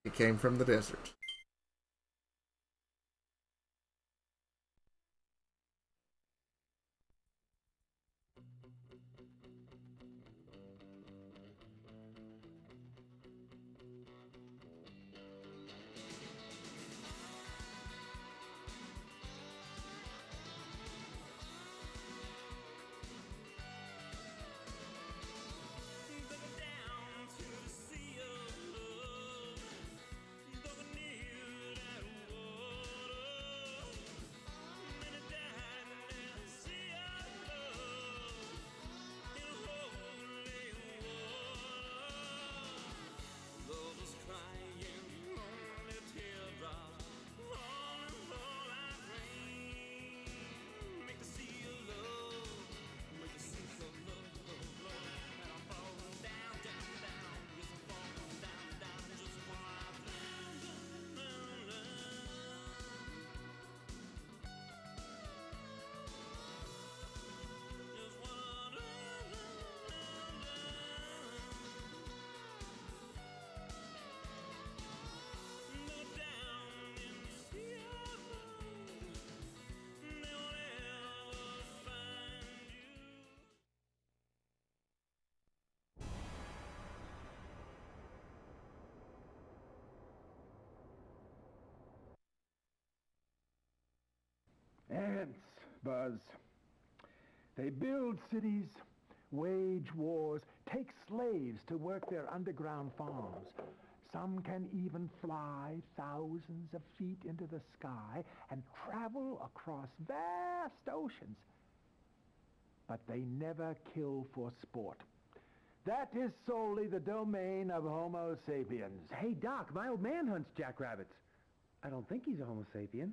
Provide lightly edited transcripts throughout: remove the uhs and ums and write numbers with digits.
He came from the desert. Ants, Buzz. They build cities, wage wars, take slaves to work their underground farms. Some can even fly thousands of feet into the sky and travel across vast oceans. But they never kill for sport. That is solely the domain of Homo sapiens. Hey, Doc, my old man hunts jackrabbits. I don't think he's a Homo sapien.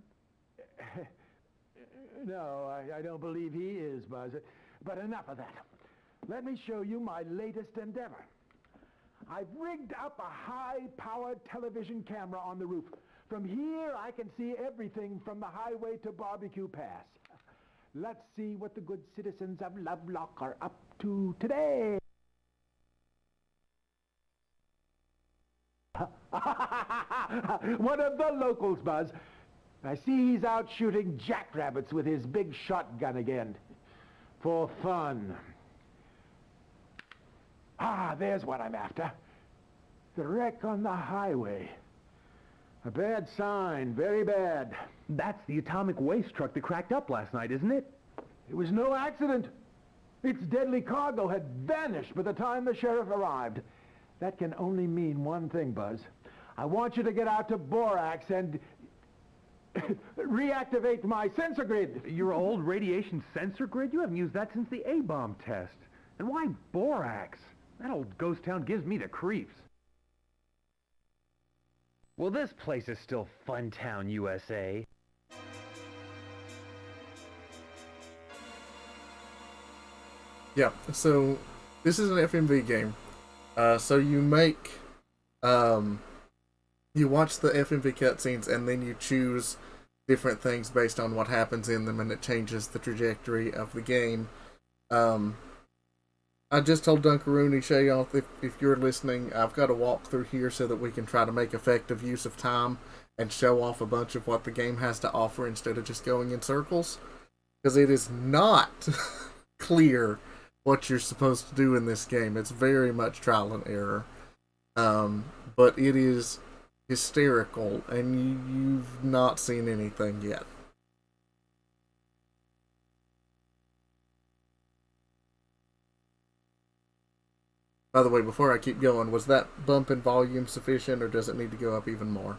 No, I don't believe he is, Buzz. But enough of that. Let me show you my latest endeavor. I've rigged up a high-powered television camera on the roof. From here, I can see everything from the highway to Barbecue Pass. Let's see what the good citizens of Lovelock are up to today. One of the locals, Buzz. I see he's out shooting jackrabbits with his big shotgun again. For fun. Ah, there's what I'm after. The wreck on the highway. A bad sign, very bad. That's the atomic waste truck that cracked up last night, isn't it? It was no accident. Its deadly cargo had vanished by the time the sheriff arrived. That can only mean one thing, Buzz. I want you to get out to Borax and reactivate my sensor grid. Your old radiation sensor grid? You haven't used that since the A-bomb test. And why borax? That old ghost town gives me the creeps. Well, this place is still Funtown, USA. Yeah, so this is an FMV game. So you make, you watch the FMV cutscenes and then you choose different things based on what happens in them, and it changes the trajectory of the game. I just told Dunkaroony, Shayoff, if you're listening, I've got a walkthrough here so that we can try to make effective use of time and show off a bunch of what the game has to offer instead of just going in circles. Because it is not clear what you're supposed to do in this game. It's very much trial and error. But it is hysterical, and you've not seen anything yet. By the way, before I keep going, was that bump in volume sufficient, or does it need to go up even more?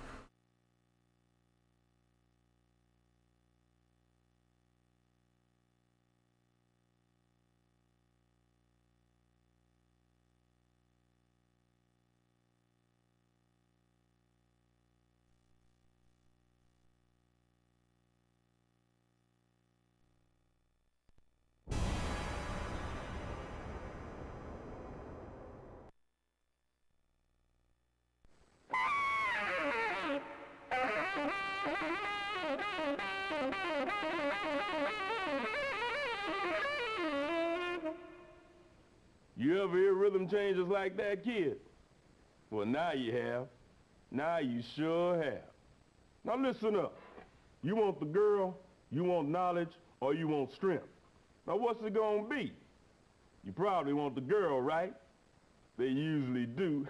You ever hear rhythm changes like that, kid? Well, now you have. Now you sure have. Now listen up. You want the girl, you want knowledge, or you want strength? Now what's it gonna be? You probably want the girl, right? They usually do.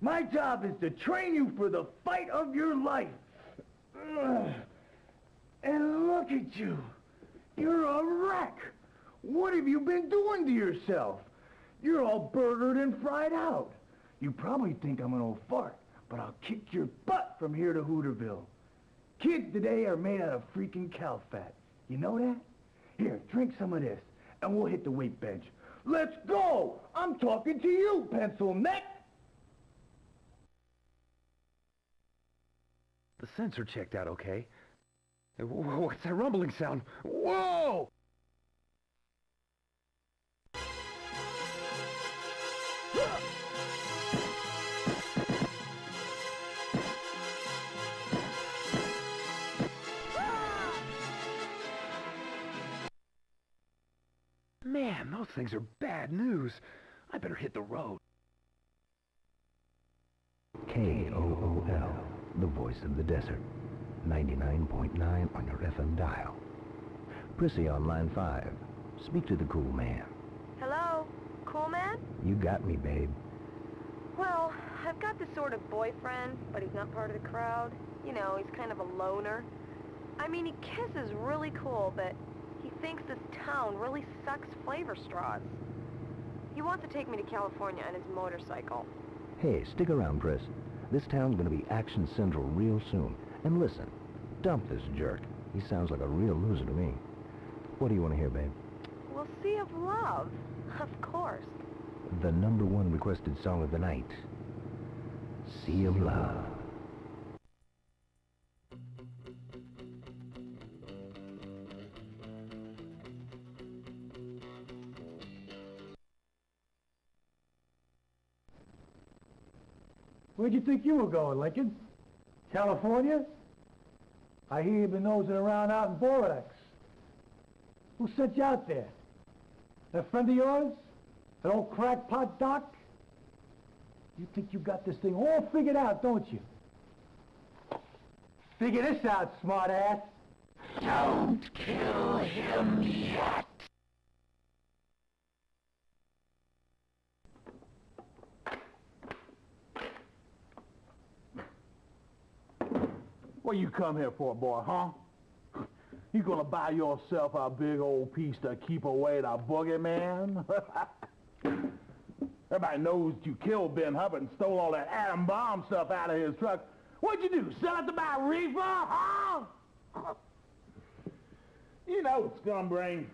My job is to train you for the fight of your life. And look at you. You're a wreck. What have you been doing to yourself? You're all burgered and fried out. You probably think I'm an old fart, but I'll kick your butt from here to Hooterville. Kids today are made out of freaking cow fat. You know that? Here, drink some of this, and we'll hit the weight bench. Let's go! I'm talking to you, pencil neck! The sensor checked out okay. What's that rumbling sound? Whoa! Man, those things are bad news. I better hit the road. KOOL, the voice of the desert. 99.9 on your FM dial. Prissy on line 5. Speak to the cool man. Hello? Cool man? You got me, babe. Well, I've got this sort of boyfriend, but he's not part of the crowd. You know, he's kind of a loner. I mean, he kisses really cool, but he thinks this town really sucks flavor straws. He wants to take me to California on his motorcycle. Hey, stick around, Priss. This town's gonna be action central real soon. And listen, dump this jerk. He sounds like a real loser to me. What do you want to hear, babe? We'll see of love. Of course. The #1 requested song of the night. Sea of Love. Where'd you think you were going, Lincoln? California? I hear you've been nosing around out in Borax. Who sent you out there? That friend of yours? That old crackpot doc? You think you got this thing all figured out, don't you? Figure this out, smartass. Don't kill him yet. What you come here for, boy, huh? You gonna buy yourself a big old piece to keep away the boogeyman? Everybody knows you killed Ben Hubbard and stole all that atom bomb stuff out of his truck. What'd you do, sell it to buy reefer, huh? You know, Scumbrain,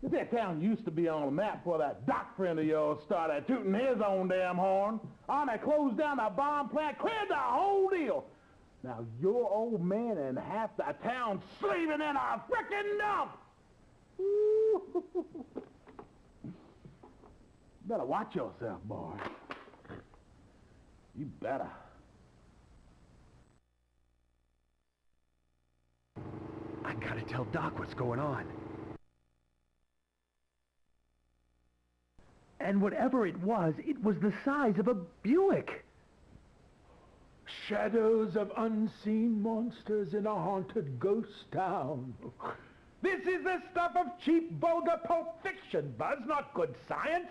that town used to be on the map before that doc friend of yours started tooting his own damn horn. Army closed down the bomb plant, cleared the whole deal. Now, your old man and half the town slaving in a frickin' dump! Better watch yourself, boy. You better. I gotta tell Doc what's going on. And whatever it was the size of a Buick. Shadows of unseen monsters in a haunted ghost town. This is the stuff of cheap, vulgar pulp fiction, Buzz, not good science.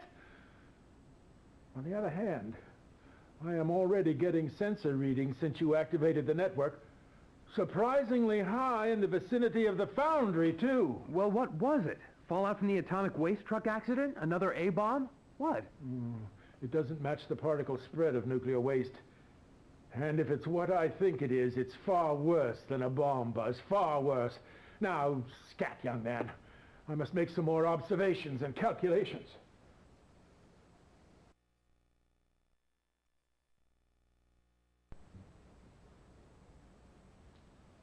On the other hand, I am already getting sensor readings since you activated the network. Surprisingly high in the vicinity of the foundry, too. Well, what was it? Fallout from the atomic waste truck accident? Another A-bomb? What? It doesn't match the particle spread of nuclear waste. And if it's what I think it is, it's far worse than a bomb, Buzz. Far worse. Now, scat, young man. I must make some more observations and calculations.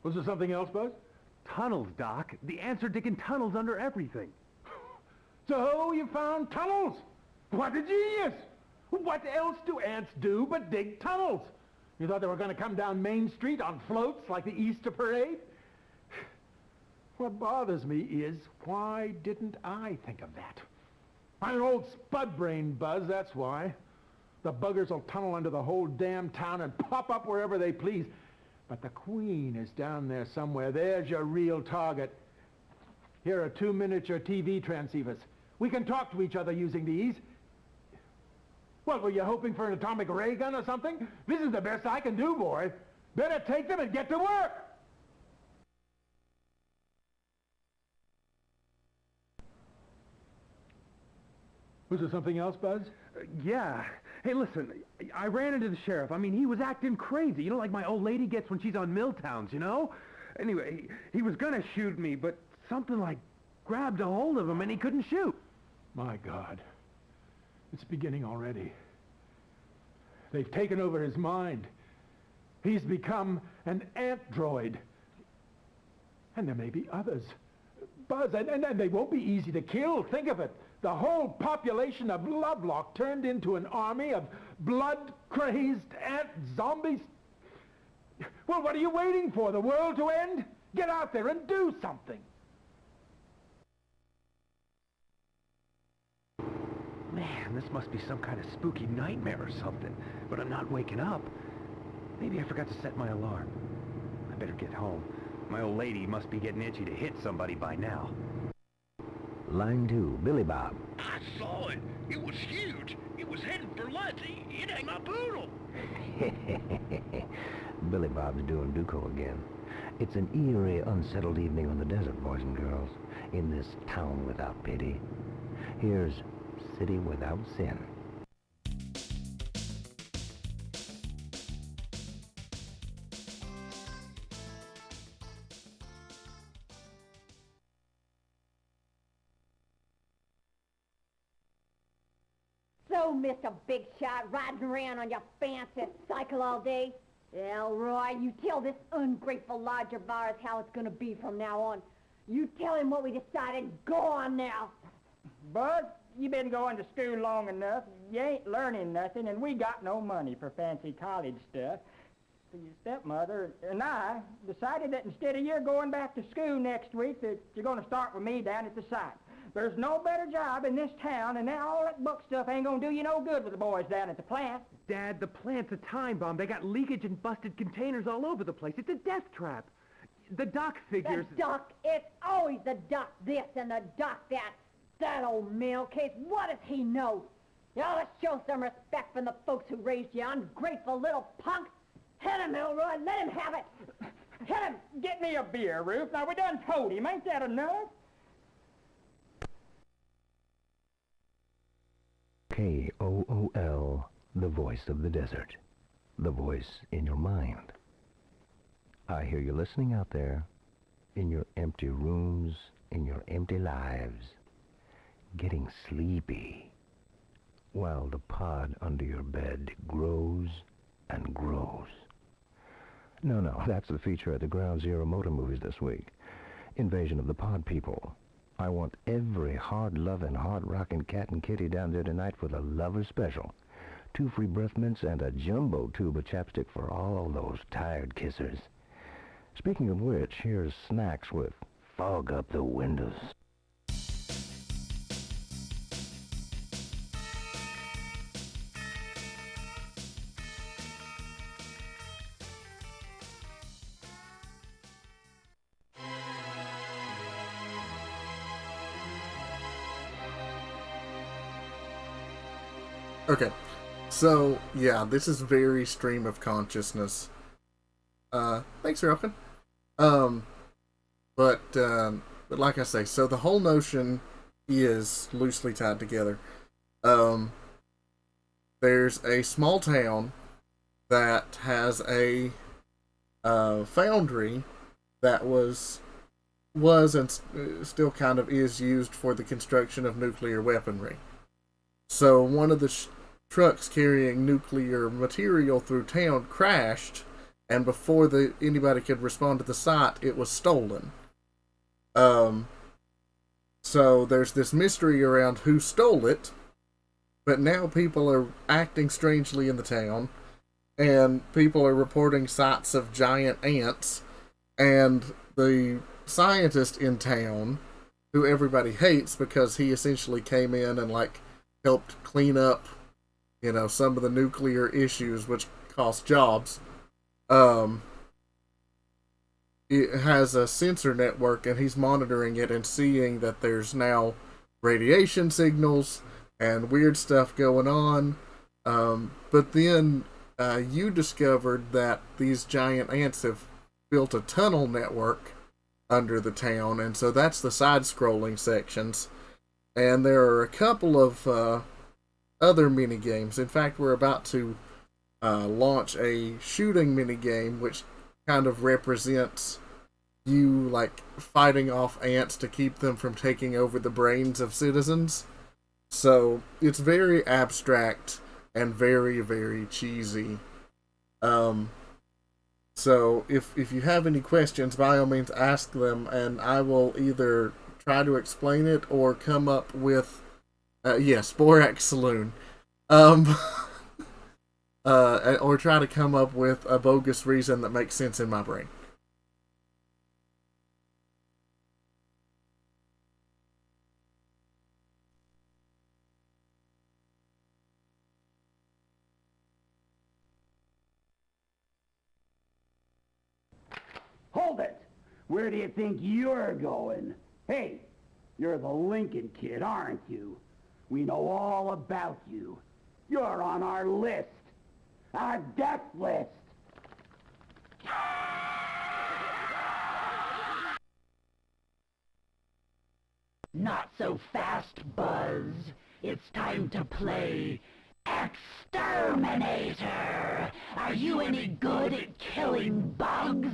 Was there something else, Buzz? Tunnels, Doc. The answer digging tunnels under everything. So you found tunnels? What a genius! What else do ants do but dig tunnels? You thought they were going to come down Main Street on floats like the Easter parade? What bothers me is, why didn't I think of that? I'm an old spud brain, Buzz, that's why. The buggers will tunnel under the whole damn town and pop up wherever they please. But the Queen is down there somewhere. There's your real target. Here are 2 miniature TV transceivers. We can talk to each other using these. What, were you hoping for an atomic ray gun or something? This is the best I can do, boy. Better take them and get to work. Was there something else, Buzz? Yeah. Hey, listen, I ran into the sheriff. I mean, he was acting crazy. You know, like my old lady gets when she's on Milltowns, you know? Anyway, he was gonna shoot me, but something like grabbed a hold of him and he couldn't shoot. My God. It's beginning already. They've taken over his mind. He's become an ant droid. And there may be others. Buzz, and they won't be easy to kill. Think of it. The whole population of Lovelock turned into an army of blood-crazed ant zombies. Well, what are you waiting for? The world to end? Get out there and do something. Man, this must be some kind of spooky nightmare or something. But I'm not waking up. Maybe I forgot to set my alarm. I better get home. My old lady must be getting itchy to hit somebody by now. Line 2, Billy Bob. I saw it. It was huge. It was heading for lunch. It ain't my poodle. Billy Bob's doing Duco again. It's an eerie, unsettled evening on the desert, boys and girls, in this town without pity. Here's City Without Sin. So, Mr. Big Shot, riding around on your fancy cycle all day? Elroy, you tell this ungrateful lodger of ours how it's gonna be from now on. You tell him what we decided. Go on now. Buzz, you been going to school long enough. You ain't learning nothing, and we got no money for fancy college stuff. So your stepmother and I decided that instead of you going back to school next week, that you're going to start with me down at the site. There's no better job in this town, and now all that book stuff ain't going to do you no good with the boys down at the plant. Dad, the plant's a time bomb. They got leakage and busted containers all over the place. It's a death trap. The doc figures... The doc, it's always the doc this and the doc that. That old mail case, what does he know? You ought to show some respect from the folks who raised you, ungrateful little punk. Hit him, Elroy, let him have it. Hit him. Get me a beer, Ruth. Now, we done told him. Ain't that enough? KOOL, the voice of the desert. The voice in your mind. I hear you listening out there, in your empty rooms, in your empty lives, getting sleepy, while the pod under your bed grows and grows. No, that's the feature at the Ground Zero Motor Movies this week. Invasion of the Pod People. I want every hard-loving, hard-rocking cat and kitty down there tonight for the Lover Special. 2 free breath mints and a jumbo tube of chapstick for all those tired kissers. Speaking of which, here's Snacks with Fog Up the Windows. Okay, so yeah, this is very stream of consciousness. Thanks, Ralphin. But like I say, so the whole notion is loosely tied together. There's a small town that has a foundry that was and still kind of is used for the construction of nuclear weaponry. So one of the trucks carrying nuclear material through town crashed, and before anybody could respond to the site, it was stolen. So there's this mystery around who stole it, but now people are acting strangely in the town, and people are reporting sights of giant ants, and the scientist in town, who everybody hates because he essentially came in and like helped clean up, some of the nuclear issues which cost jobs. It has a sensor network, and he's monitoring it and seeing that there's now radiation signals and weird stuff going on. But then you discovered that these giant ants have built a tunnel network under the town, and so that's the side-scrolling sections. And there are a couple of other mini games. In fact, we're about to launch a shooting mini game, which kind of represents you like fighting off ants to keep them from taking over the brains of citizens. So it's very abstract and very, very cheesy. So if you have any questions, by all means ask them, and I will either try to explain it or come up with Borax Saloon. Or try to come up with a bogus reason that makes sense in my brain. Hold it! Where do you think you're going? Hey, you're the Lincoln kid, aren't you? We know all about you. You're on our list. Our death list. Not so fast, Buzz. It's time to play Exterminator. Are you any good at killing bugs?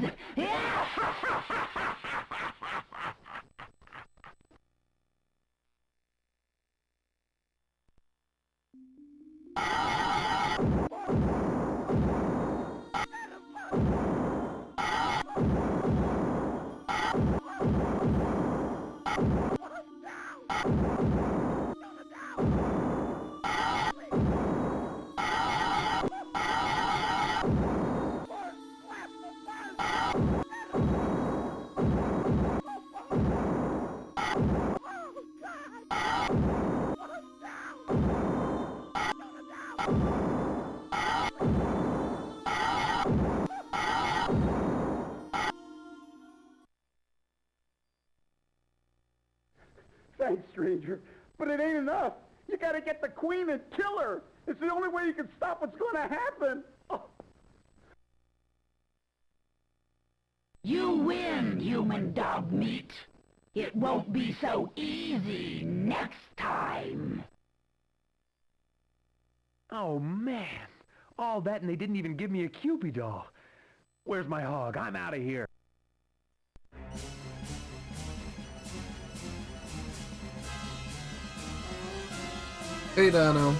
Thanks, stranger. But it ain't enough. You gotta get the queen and kill her. It's the only way you can stop what's gonna happen. Oh. You win, human dog meat. It won't be so easy next time. Oh, man. All that and they didn't even give me a Cupid doll. Where's my hog? I'm out of here. Hey, Dino.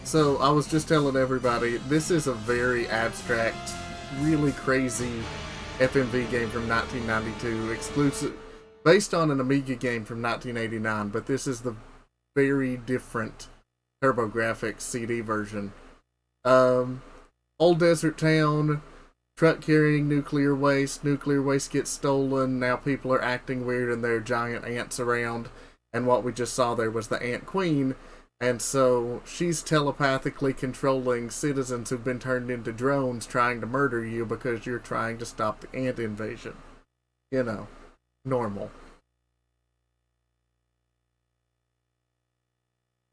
So I was just telling everybody, this is a very abstract, really crazy FMV game from 1992, exclusive, based on an Amiga game from 1989, but this is the very different TurboGrafx-CD version. Old desert town, truck carrying nuclear waste gets stolen, now people are acting weird and there are giant ants around, and what we just saw there was the Ant Queen, and so she's telepathically controlling citizens who've been turned into drones trying to murder you because you're trying to stop the ant invasion. Normal.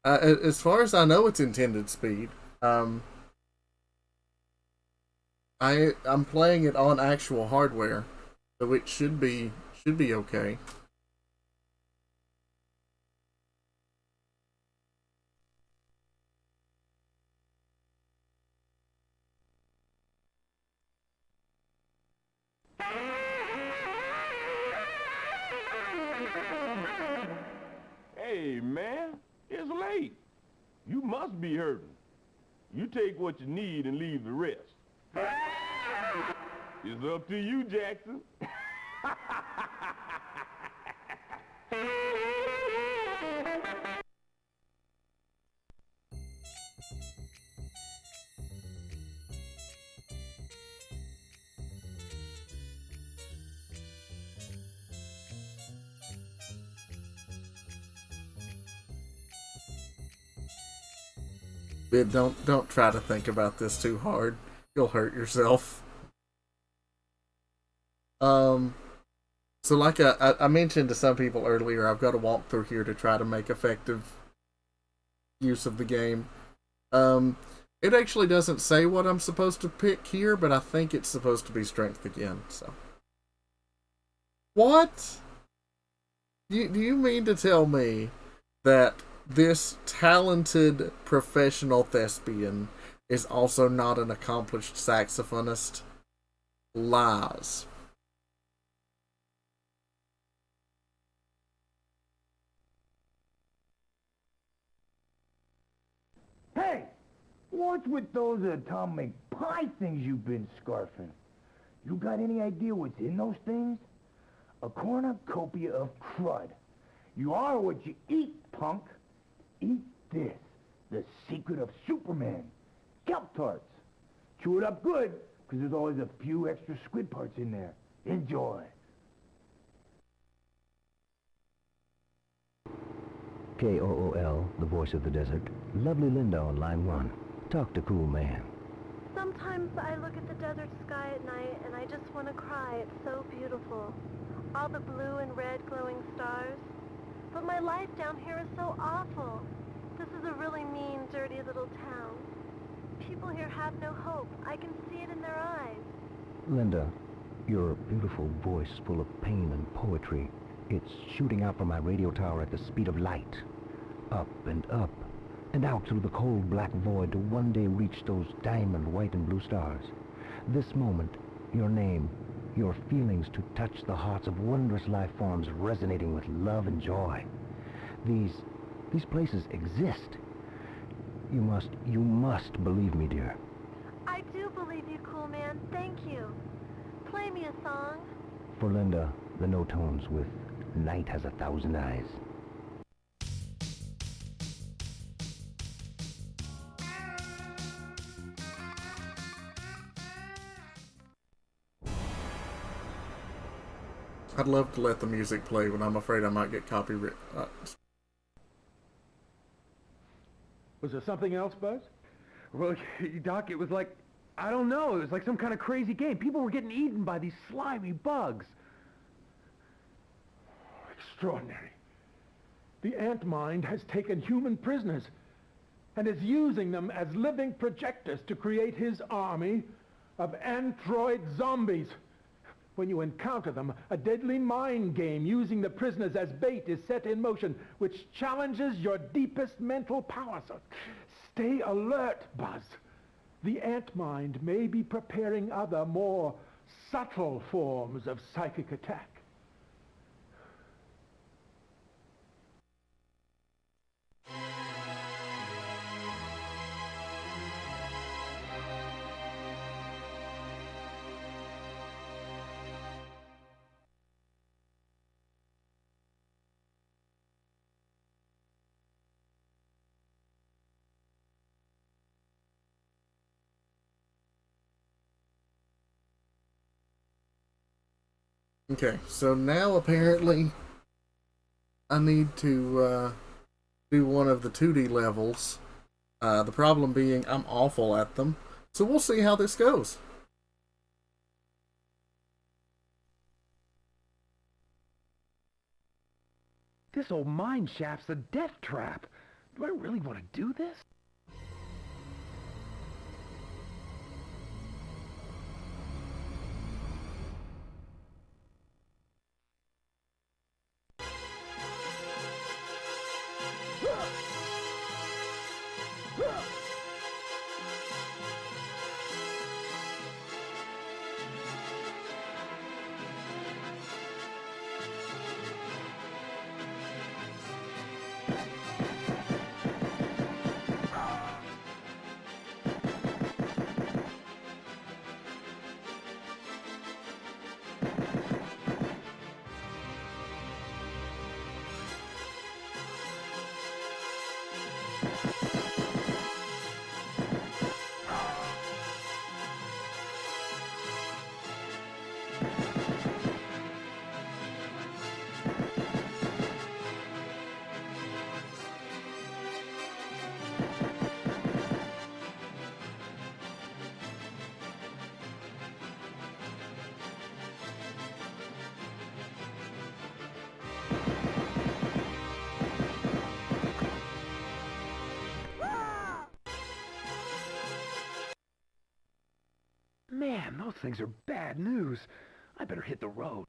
As far as I know, it's intended speed. I'm playing it on actual hardware, so it should be okay. Hey, man, it's late. You must be hurting. You take what you need and leave the rest. It's up to you, Jackson. Don't try to think about this too hard. You'll hurt yourself. So like I mentioned to some people earlier, I've got to walk through here to try to make effective use of the game. It actually doesn't say what I'm supposed to pick here, but I think it's supposed to be strength again. So, what? Do you mean to tell me that this talented professional thespian is also not an accomplished saxophonist? Lies. Hey! What's with those atomic pie things you've been scarfing? You got any idea what's in those things? A cornucopia of crud. You are what you eat, punk. Eat this. The secret of Superman. Kelp tarts. Chew it up good, because there's always a few extra squid parts in there. Enjoy. KOOL, the voice of the desert. Lovely Linda on line 1. Talk to Cool Man. Sometimes I look at the desert sky at night and I just want to cry. It's so beautiful. All the blue and red glowing stars. But my life down here is so awful. This is a really mean, dirty little town. People here have no hope. I can see it in their eyes. Linda, your beautiful voice full of pain and poetry. It's shooting out from my radio tower at the speed of light. Up, and out through the cold black void to one day reach those diamond white and blue stars. This moment, your name, your feelings to touch the hearts of wondrous life forms resonating with love and joy. These places exist. You must believe me, dear. I do believe you, cool man. Thank you. Play me a song. For Linda, the no tones with Night Has 1,000 Eyes. I'd love to let the music play, but I'm afraid I might get copyright. Was there something else, Buzz? Well, Doc, it was like, I don't know, it was like some kind of crazy game. People were getting eaten by these slimy bugs. Extraordinary. The ant mind has taken human prisoners and is using them as living projectors to create his army of android zombies. When you encounter them, a deadly mind game using the prisoners as bait is set in motion, which challenges your deepest mental power. So stay alert, Buzz. The ant mind may be preparing other, more subtle forms of psychic attack. Okay, so now apparently I need to do one of the 2D levels. The problem being I'm awful at them. So we'll see how this goes. This old mine shaft's a death trap. Do I really want to do this? things are bad news. I better hit the road.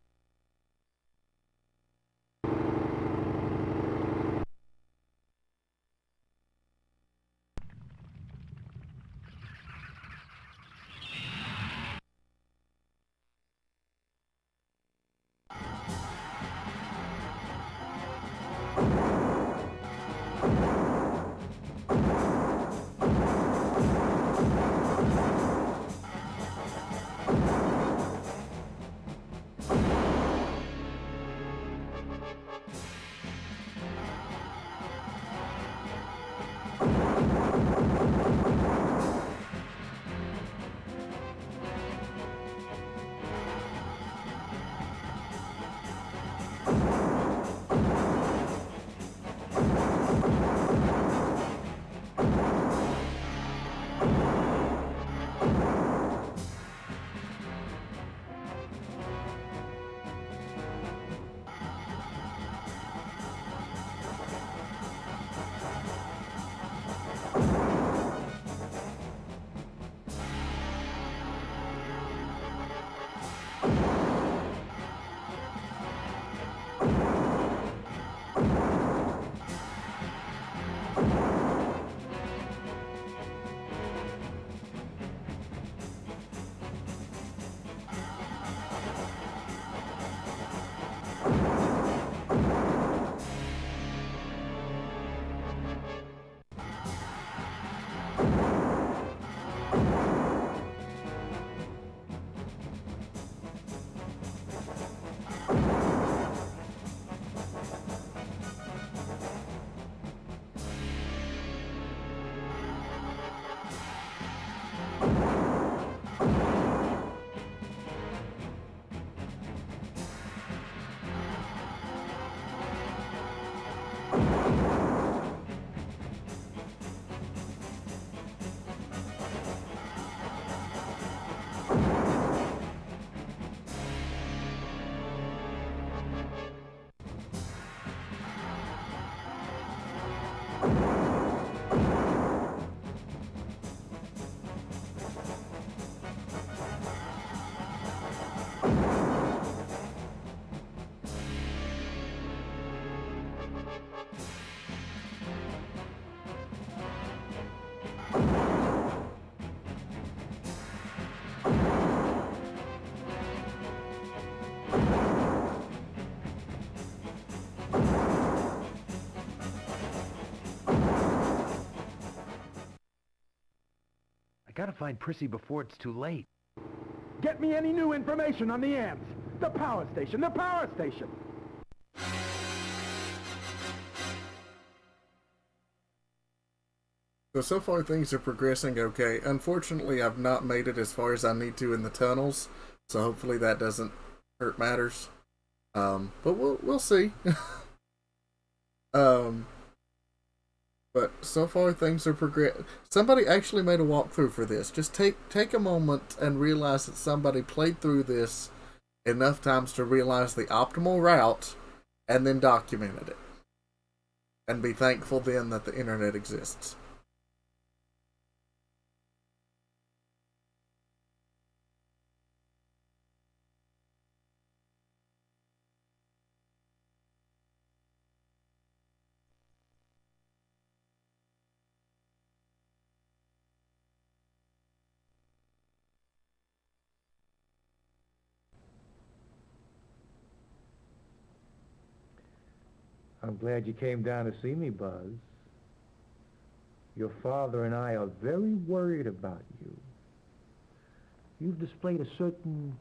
I gotta find Prissy before it's too late. Get me any new information on the ants. The power station, the power station. So far things are progressing okay. Unfortunately, I've not made it as far as I need to in the tunnels, so hopefully that doesn't hurt matters. But we'll see. But so far things are progressing. Somebody actually made a walkthrough for this. Just take a moment and realize that somebody played through this enough times to realize the optimal route and then documented it. And be thankful then that the internet exists. I'm glad you came down to see me, Buzz. Your father and I are very worried about you. You've displayed a certain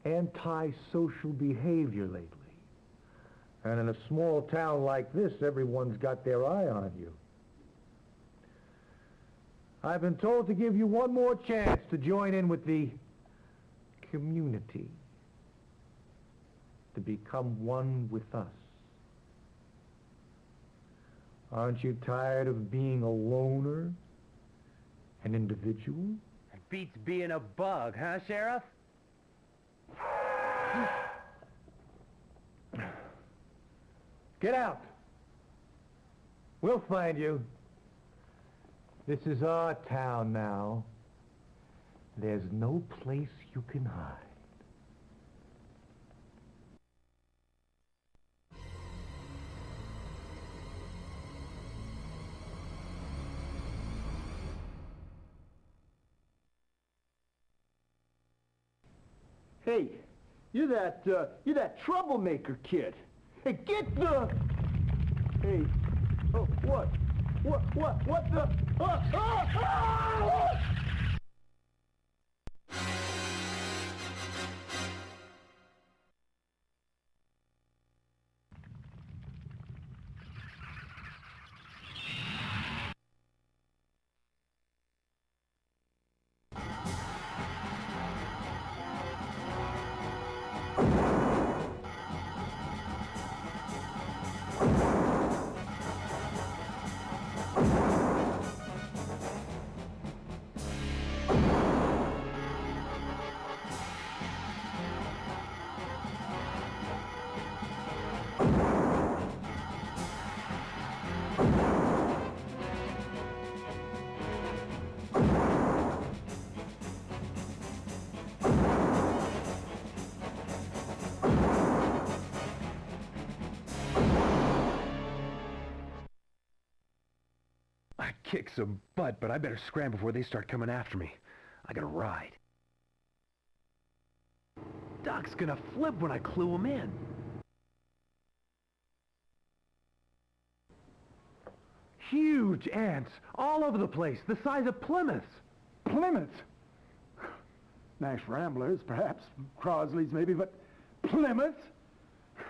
anti-social behavior lately. And in a small town like this, everyone's got their eye on you. I've been told to give you one more chance to join in with the community. To become one with us. Aren't you tired of being a loner? An individual? It beats being a bug, huh, Sheriff? Get out! We'll find you. This is our town now. There's no place you can hide. Hey, you're that troublemaker kid. Hey, get the... Hey, oh, what the... Ah, ah, ah! I kick some butt, but I better scram before they start coming after me. I gotta ride. Doc's gonna flip when I clue him in. Huge ants, all over the place, the size of Plymouths. Plymouth? Nash Ramblers, perhaps. Crosley's maybe, but Plymouth?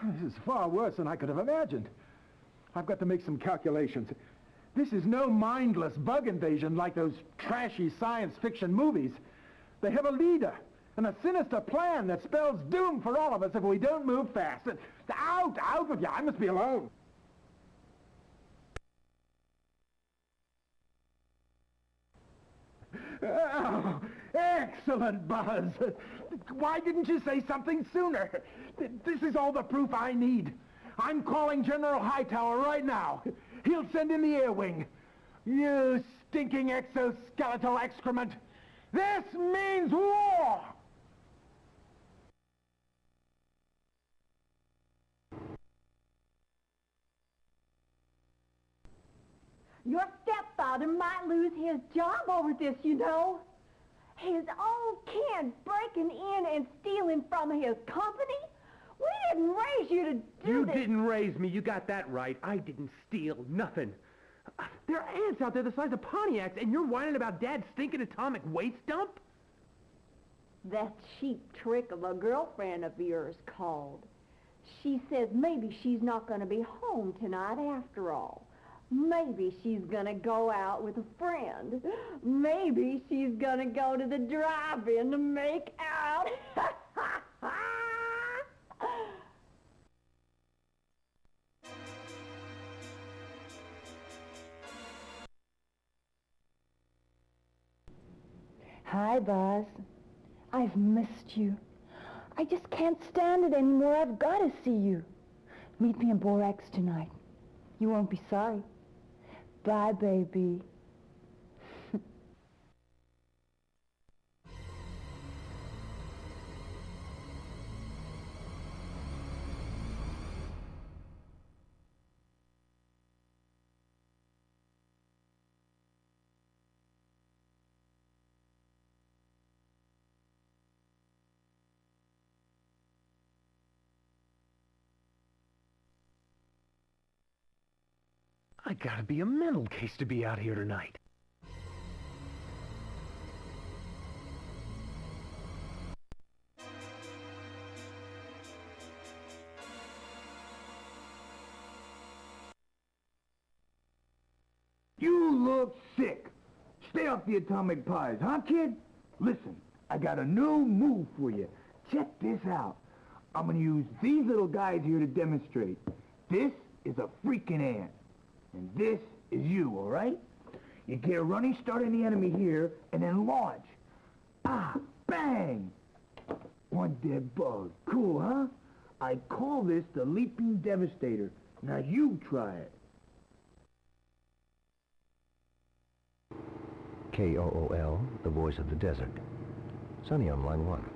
This is far worse than I could have imagined. I've got to make some calculations. This is no mindless bug invasion like those trashy science fiction movies. They have a leader and a sinister plan that spells doom for all of us if we don't move fast. Out with you. I must be alone. Oh, excellent, Buzz. Why didn't you say something sooner? This is all the proof I need. I'm calling General Hightower right now. He'll send in the air wing. You stinking exoskeletal excrement. This means war! Your stepfather might lose his job over this, you know. His own kid breaking in and stealing from his company? We didn't raise you to do You this. didn't raise me, you got that right. I didn't steal nothing. There are ants out there the size of Pontiacs, and you're whining about Dad's stinking atomic waste dump? That cheap trick of a girlfriend of yours called. She says maybe she's not going to be home tonight after all. Maybe she's going to go out with a friend. Maybe she's going to go to the drive-in to make out. Hi, Buzz. I've missed you. I just can't stand it anymore. I've got to see you. Meet me in Borax tonight. You won't be sorry. Bye, baby. I gotta be a mental case to be out here tonight. You look sick. Stay off the atomic pies, huh, kid? Listen, I got a new move for you. Check this out. I'm gonna use these little guys here to demonstrate. This is a freaking ant. And this is you, all right? You get a running start on the enemy here, and then launch. Ah, bang! One dead bug. Cool, huh? I call this the Leaping Devastator. Now you try it. KOOL, the voice of the desert. Sonny on line 1.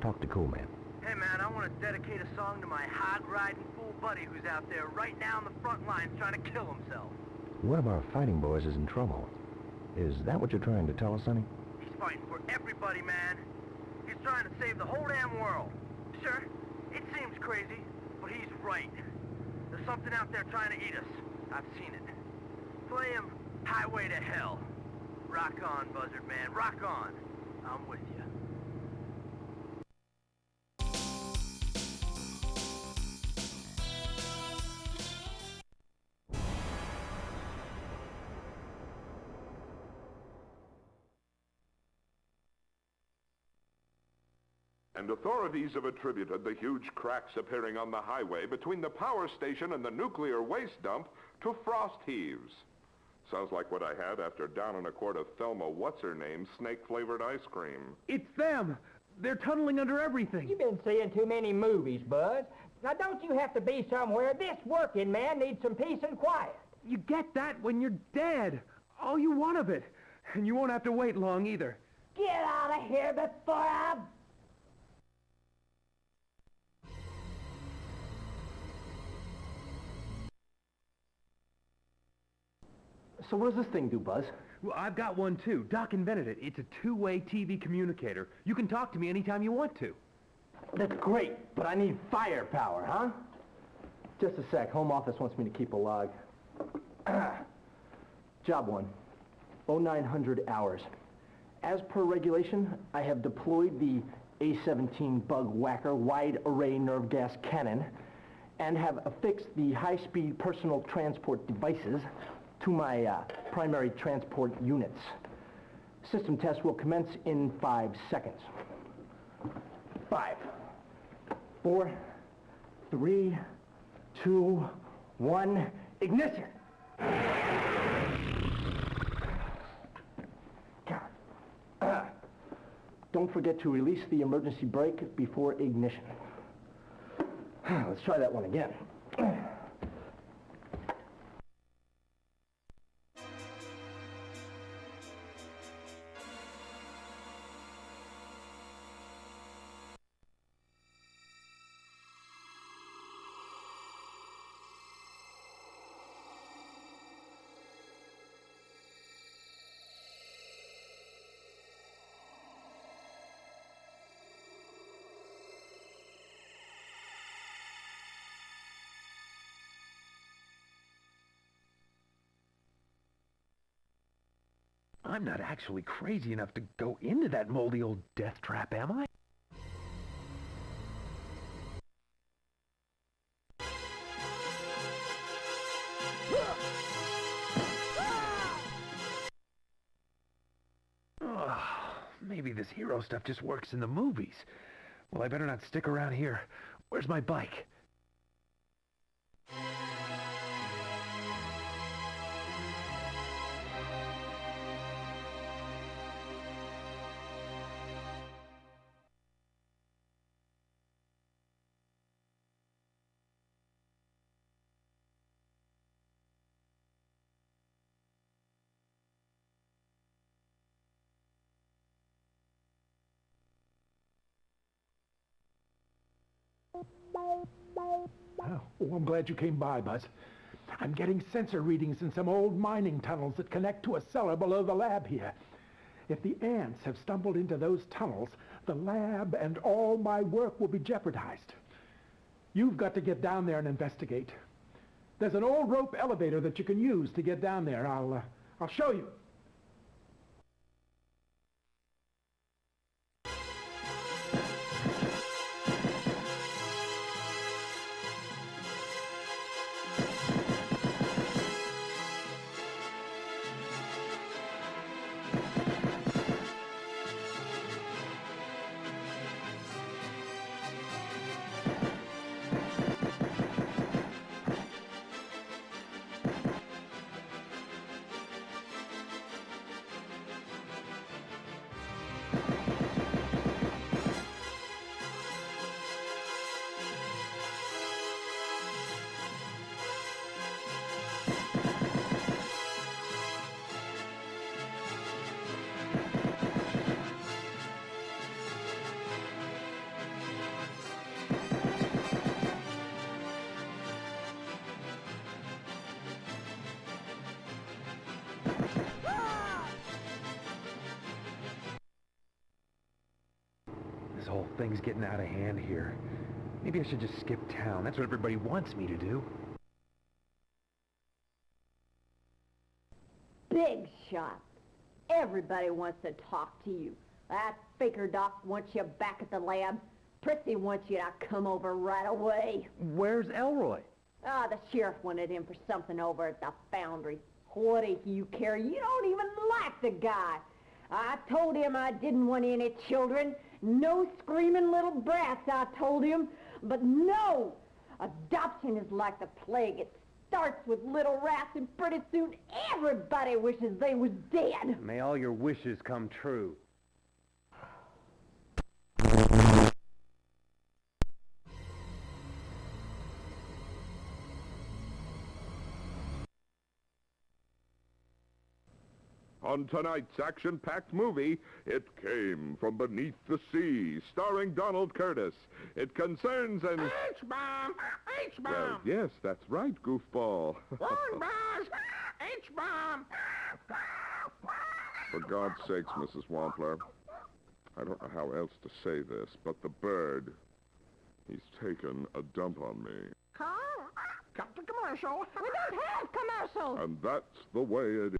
Talk to Cool Man. Hey man, I want to dedicate a song to my hog-riding fool buddy who's out there right now on the front lines trying to kill himself. One of our fighting boys is in trouble. Is that what you're trying to tell us, Sonny? He's fighting for everybody, man. He's trying to save the whole damn world. Sure, it seems crazy, but he's right. There's something out there trying to eat us. I've seen it. Play him Highway to Hell. Rock on, Buzzard Man, rock on. I'm with you. And authorities have attributed the huge cracks appearing on the highway between the power station and the nuclear waste dump to frost heaves. Sounds like what I had after downing a quart of Thelma What's-Her-Name snake-flavored ice cream. It's them! They're tunneling under everything. You've been seeing too many movies, Buzz. Now, don't you have to be somewhere? This working man needs some peace and quiet. You get that when you're dead. All you want of it. And you won't have to wait long either. Get out of here before I... So what does this thing do, Buzz? Well, I've got one too. Doc invented it. It's a two-way TV communicator. You can talk to me anytime you want to. That's great, but I need firepower, huh? Just a sec. Home office wants me to keep a log. Job 1. 0900 hours. As per regulation, I have deployed the A-17 Bug Whacker Wide Array Nerve Gas Cannon and have affixed the high-speed personal transport devices to my primary transport units. System test will commence in 5 seconds. 5, 4, 3, 2, 1, ignition! Don't forget to release the emergency brake before ignition. Let's try that one again. I'm not actually crazy enough to go into that moldy old death trap, am I? Maybe this hero stuff just works in the movies. Well, I better not stick around here. Where's my bike? Oh, I'm glad you came by, Buzz. I'm getting sensor readings in some old mining tunnels that connect to a cellar below the lab here. If the ants have stumbled into those tunnels, the lab and all my work will be jeopardized. You've got to get down there and investigate. There's an old rope elevator that you can use to get down there. I'll show you. Oh, things getting out of hand here. Maybe I should just skip town. That's what everybody wants me to do. Big shot. Everybody wants to talk to you. That faker doc wants you back at the lab. Prissy wants you to come over right away. Where's Elroy? Ah, the sheriff wanted him for something over at the foundry. What do you care? You don't even like the guy. I told him I didn't want any children. No screaming little brats, I told him. But no! Adoption is like the plague. It starts with little rats, and pretty soon everybody wishes they was dead. May all your wishes come true. On tonight's action-packed movie, It Came From Beneath the Sea, starring Donald Curtis. It concerns an... H-bomb! H-bomb! Well, yes, that's right, goofball. Run, boss! H-bomb! For God's sakes, Mrs. Wampler, I don't know how else to say this, but the bird, he's taken a dump on me. Huh? Cut the commercial. We don't have commercials. And that's the way it is.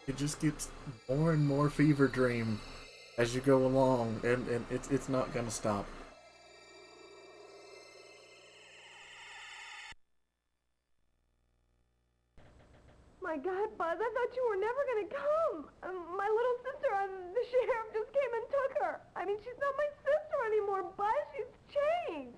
It just gets more and more fever dream as you go along, and it's not gonna stop. My God, Buzz, I thought you were never gonna come. My little sister, the sheriff just came and took her. I mean, she's not my sister anymore, Buzz. She's changed.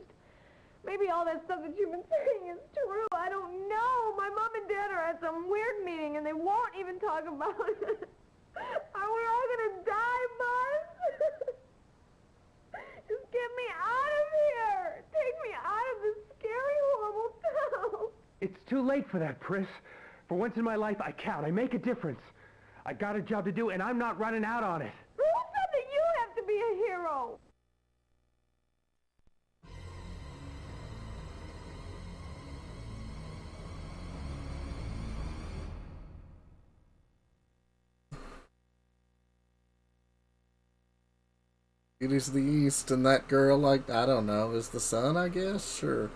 Maybe all that stuff that you've been saying is true. I don't know. My mom and dad are at some weird meeting, and they won't even talk about it. Are we all gonna die, Buzz? Just get me out of here. Take me out of this scary, horrible town. It's too late for that, Pris. For once in my life, I count. I make a difference. I got a job to do, and I'm not running out on it. Who said that you have to be a hero? It is the East, and that girl, like, I don't know, is the sun, I guess? Sure.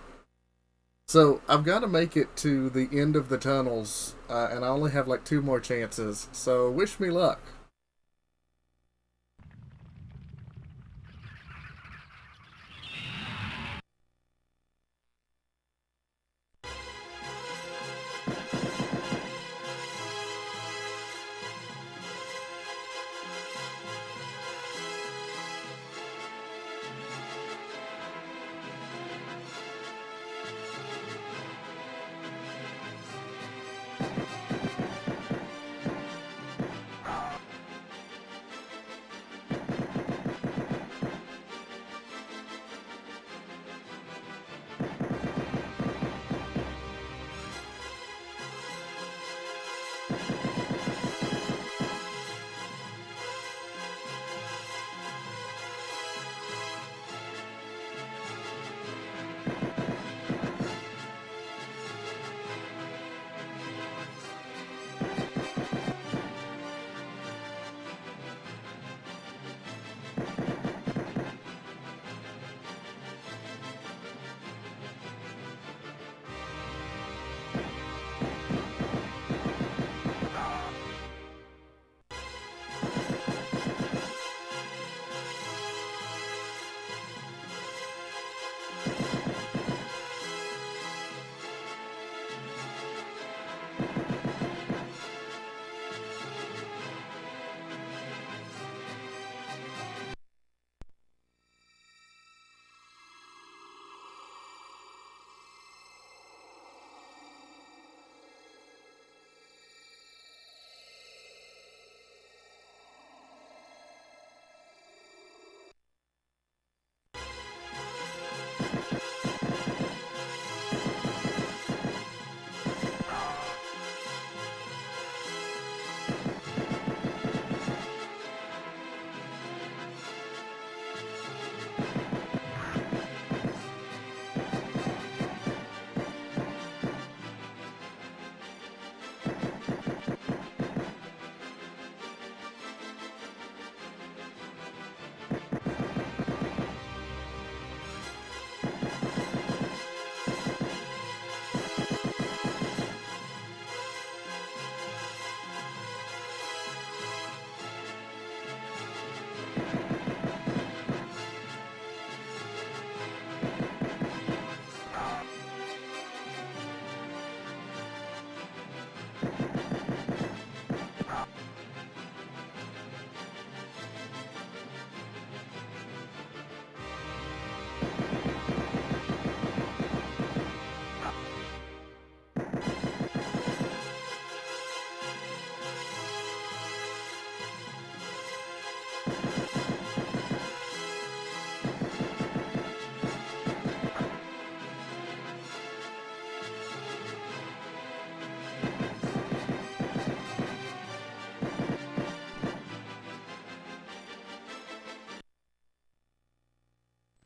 So, I've got to make it to the end of the tunnels, and I only have, like, 2 more chances. So, wish me luck.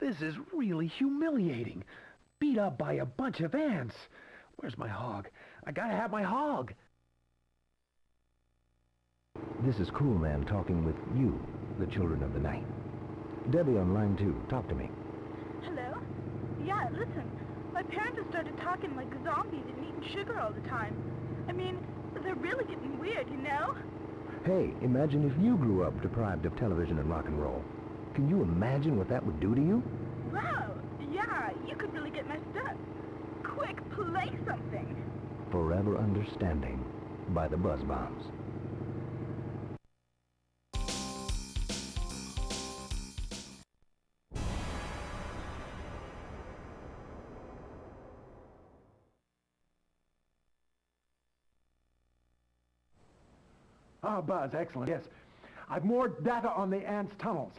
This is really humiliating. Beat up by a bunch of ants. Where's my hog? I gotta have my hog. This is Cool Man talking with you, the children of the night. Debbie on line 2, talk to me. Hello? Yeah, listen. My parents have started talking like zombies and eating sugar all the time. I mean, they're really getting weird, you know? Hey, imagine if you grew up deprived of television and rock and roll. Can you imagine what that would do to you? Wow, yeah, you could really get messed up. Quick, play something. Forever Understanding by the Buzz Bombs. Ah, Buzz, excellent. Yes, I've more data on the ants' tunnels.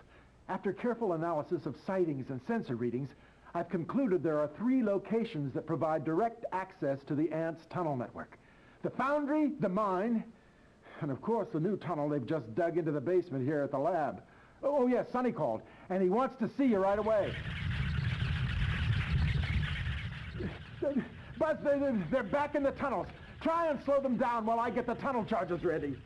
After careful analysis of sightings and sensor readings, I've concluded there are 3 locations that provide direct access to the ants' tunnel network. The foundry, the mine, and of course the new tunnel they've just dug into the basement here at the lab. Oh yes, Sonny called, and he wants to see you right away. Buzz, they're back in the tunnels. Try and slow them down while I get the tunnel charges ready.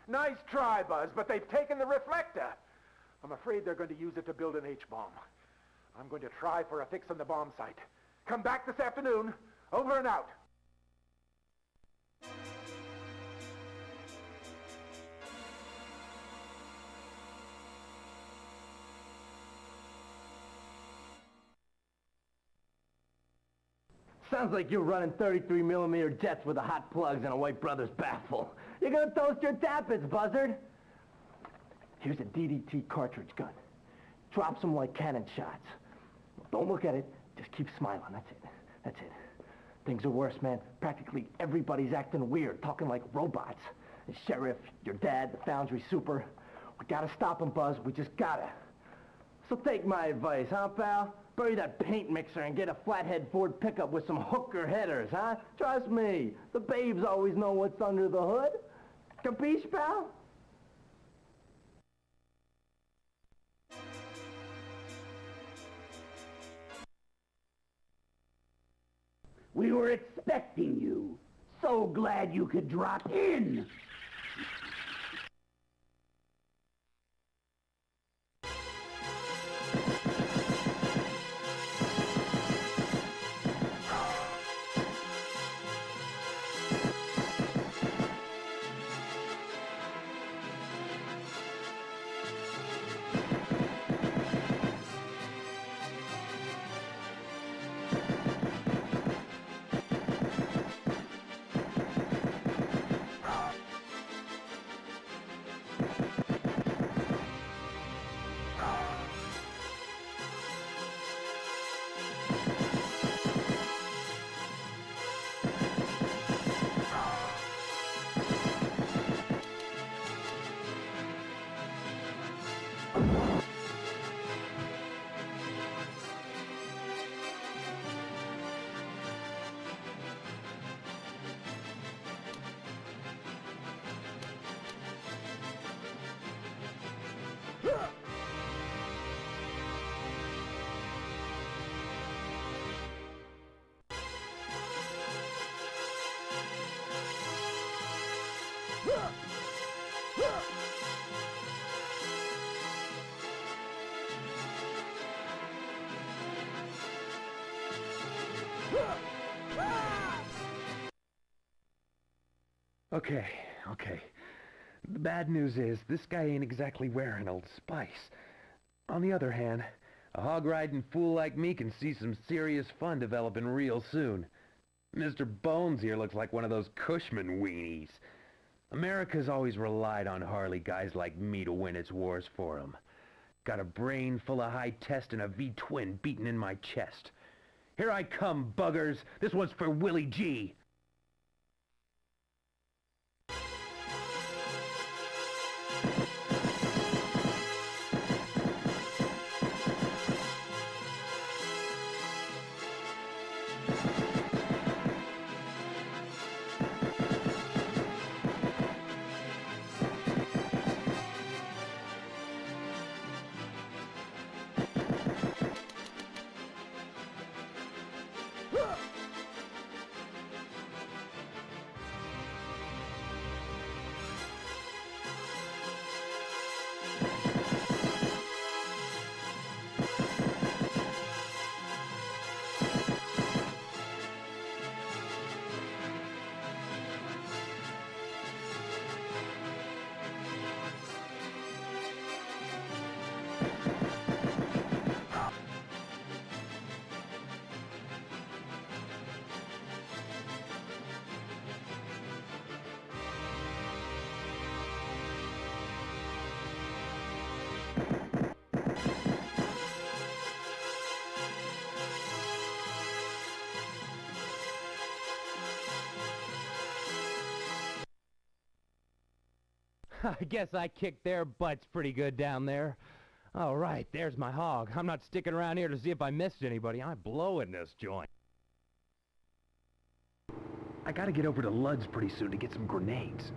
Nice try, Buzz, but they've taken the reflector. I'm afraid they're going to use it to build an H-bomb. I'm going to try for a fix on the bomb site. Come back this afternoon. Over and out. Sounds like you're running 33mm jets with the hot plugs and a White Brothers baffle. You're gonna toast your tappets, buzzard. Here's a DDT cartridge gun. Drops them like cannon shots. Don't look at it, just keep smiling, that's it. That's it. Things are worse, man. Practically everybody's acting weird, talking like robots. The sheriff, your dad, the foundry super. We gotta stop them, Buzz, we just gotta. So take my advice, huh, pal? Bury that paint mixer and get a flathead Ford pickup with some hooker headers, huh? Trust me, the babes always know what's under the hood. Capiche, pal? We were expecting you. So glad you could drop in. Okay. The bad news is, this guy ain't exactly wearing Old Spice. On the other hand, a hog-riding fool like me can see some serious fun developing real soon. Mr. Bones here looks like one of those Cushman weenies. America's always relied on Harley guys like me to win its wars for 'em. Got a brain full of high test and a V-twin beating in my chest. Here I come, buggers. This one's for Willie G. I guess I kicked their butts pretty good down there. All right, there's my hog. I'm not sticking around here to see if I missed anybody. I blow in this joint. I gotta get over to Ludd's pretty soon to get some grenades.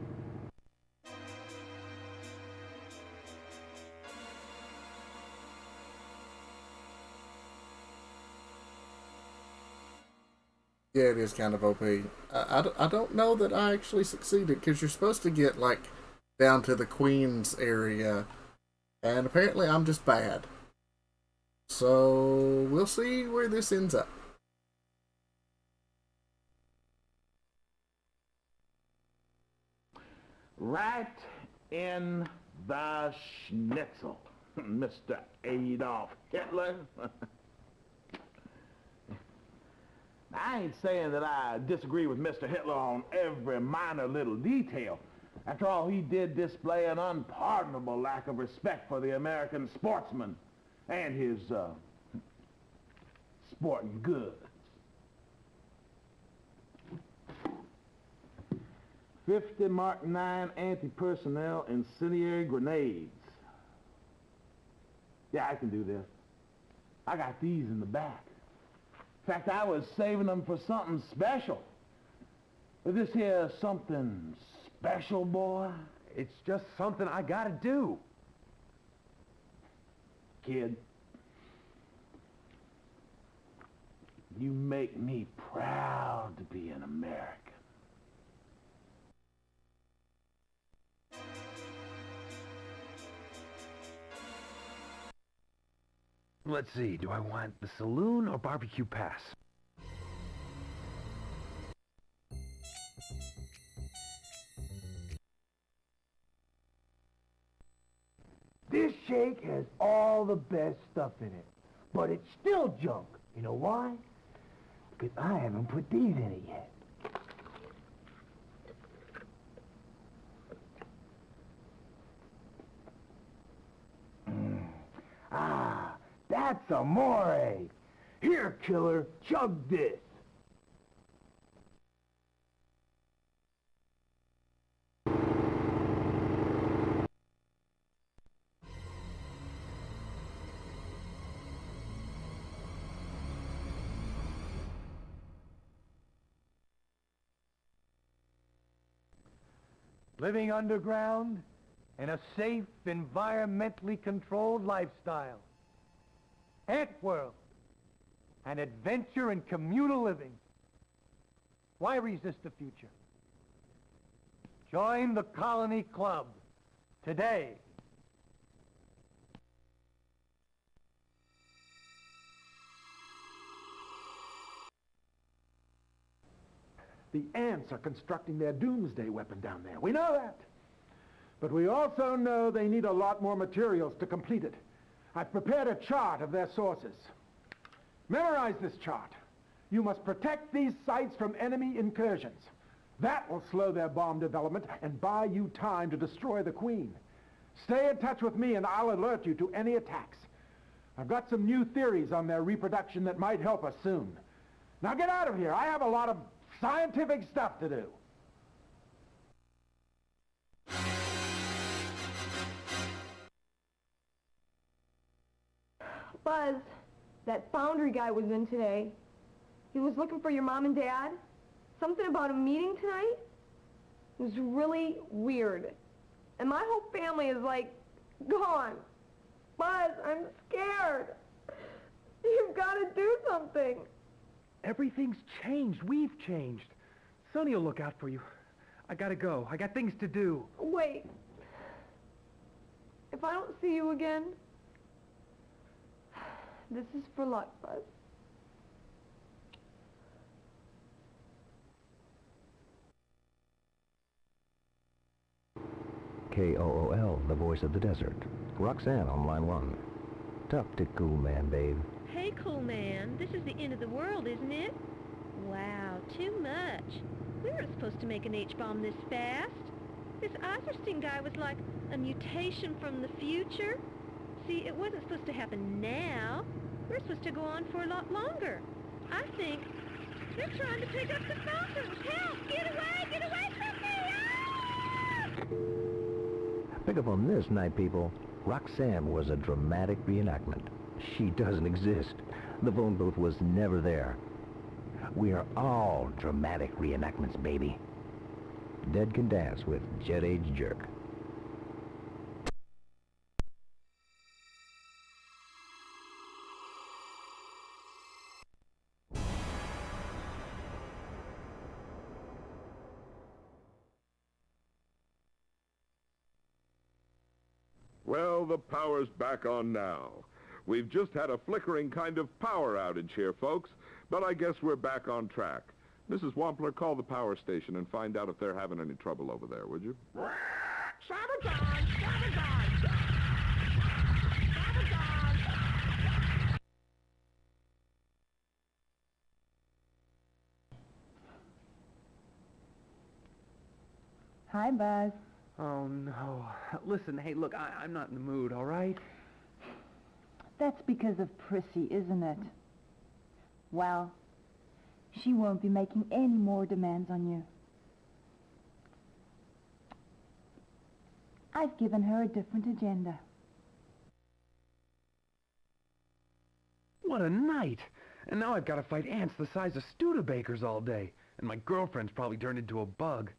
Yeah, it is kind of OP. I don't know that I actually succeeded, because you're supposed to get, like, down to the Queen's area, and apparently I'm just bad. So, we'll see where this ends up. Right in the schnitzel, Mr. Adolf Hitler. I ain't saying that I disagree with Mr. Hitler on every minor little detail. After all, he did display an unpardonable lack of respect for the American sportsman and his sporting goods. 50 Mark 9 anti-personnel incendiary grenades. Yeah, I can do this. I got these in the back. In fact, I was saving them for something special. Is this here something special, boy? It's just something I gotta do. Kid, you make me proud to be an American. Let's see, do I want the saloon or barbecue pass? This shake has all the best stuff in it, but it's still junk. You know why? Because I haven't put these in it yet. Ah, that's amore. Here, killer, chug this. Living underground in a safe, environmentally controlled lifestyle. Ant World. An adventure in communal living. Why resist the future? Join the Colony Club today. The ants are constructing their doomsday weapon down there. We know that. But we also know they need a lot more materials to complete it. I've prepared a chart of their sources. Memorize this chart. You must protect these sites from enemy incursions. That will slow their bomb development and buy you time to destroy the Queen. Stay in touch with me and I'll alert you to any attacks. I've got some new theories on their reproduction that might help us soon. Now get out of here. I have a lot of scientific stuff to do. Buzz, that foundry guy was in today. He was looking for your mom and dad. Something about a meeting tonight. It was really weird. And my whole family is like, gone. Buzz, I'm scared. You've got to do something. Everything's changed. We've changed. Sonny will look out for you. I gotta go. I got things to do. Wait. If I don't see you again, this is for luck, Buzz. KOOL, the voice of the desert. Roxanne on line 1. Tough to cool man, babe. Hey, cool man. This is the end of the world, isn't it? Wow, too much. We weren't supposed to make an H-bomb this fast. This Osterstein guy was like a mutation from the future. See, it wasn't supposed to happen now. We're supposed to go on for a lot longer. I think they're trying to pick up the Falcons. Help! Get away from me! Ah! Pick up on this, night people. Roxanne was a dramatic reenactment. She doesn't exist. The phone booth was never there. We are all dramatic reenactments, baby. Dead Can Dance with Jet Age Jerk. Well, the power's back on now. We've just had a flickering kind of power outage here, folks, but I guess we're back on track. Mrs. Wampler, call the power station and find out if they're having any trouble over there, would you? Sabotage! Sabotage! Sabotage! Hi, Buzz. Oh, no. Listen, hey, look, I'm not in the mood, all right? That's because of Prissy, isn't it? Well, she won't be making any more demands on you. I've given her a different agenda. What a night! And now I've got to fight ants the size of Studebakers all day. And my girlfriend's probably turned into a bug.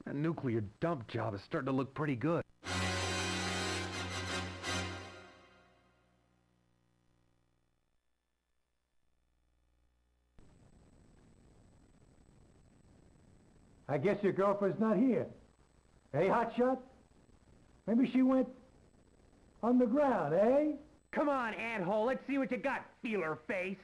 That nuclear dump job is starting to look pretty good. I guess your girlfriend's not here. Hey, hotshot? Maybe she went underground, eh? Come on, anthole, let's see what you got, feeler face.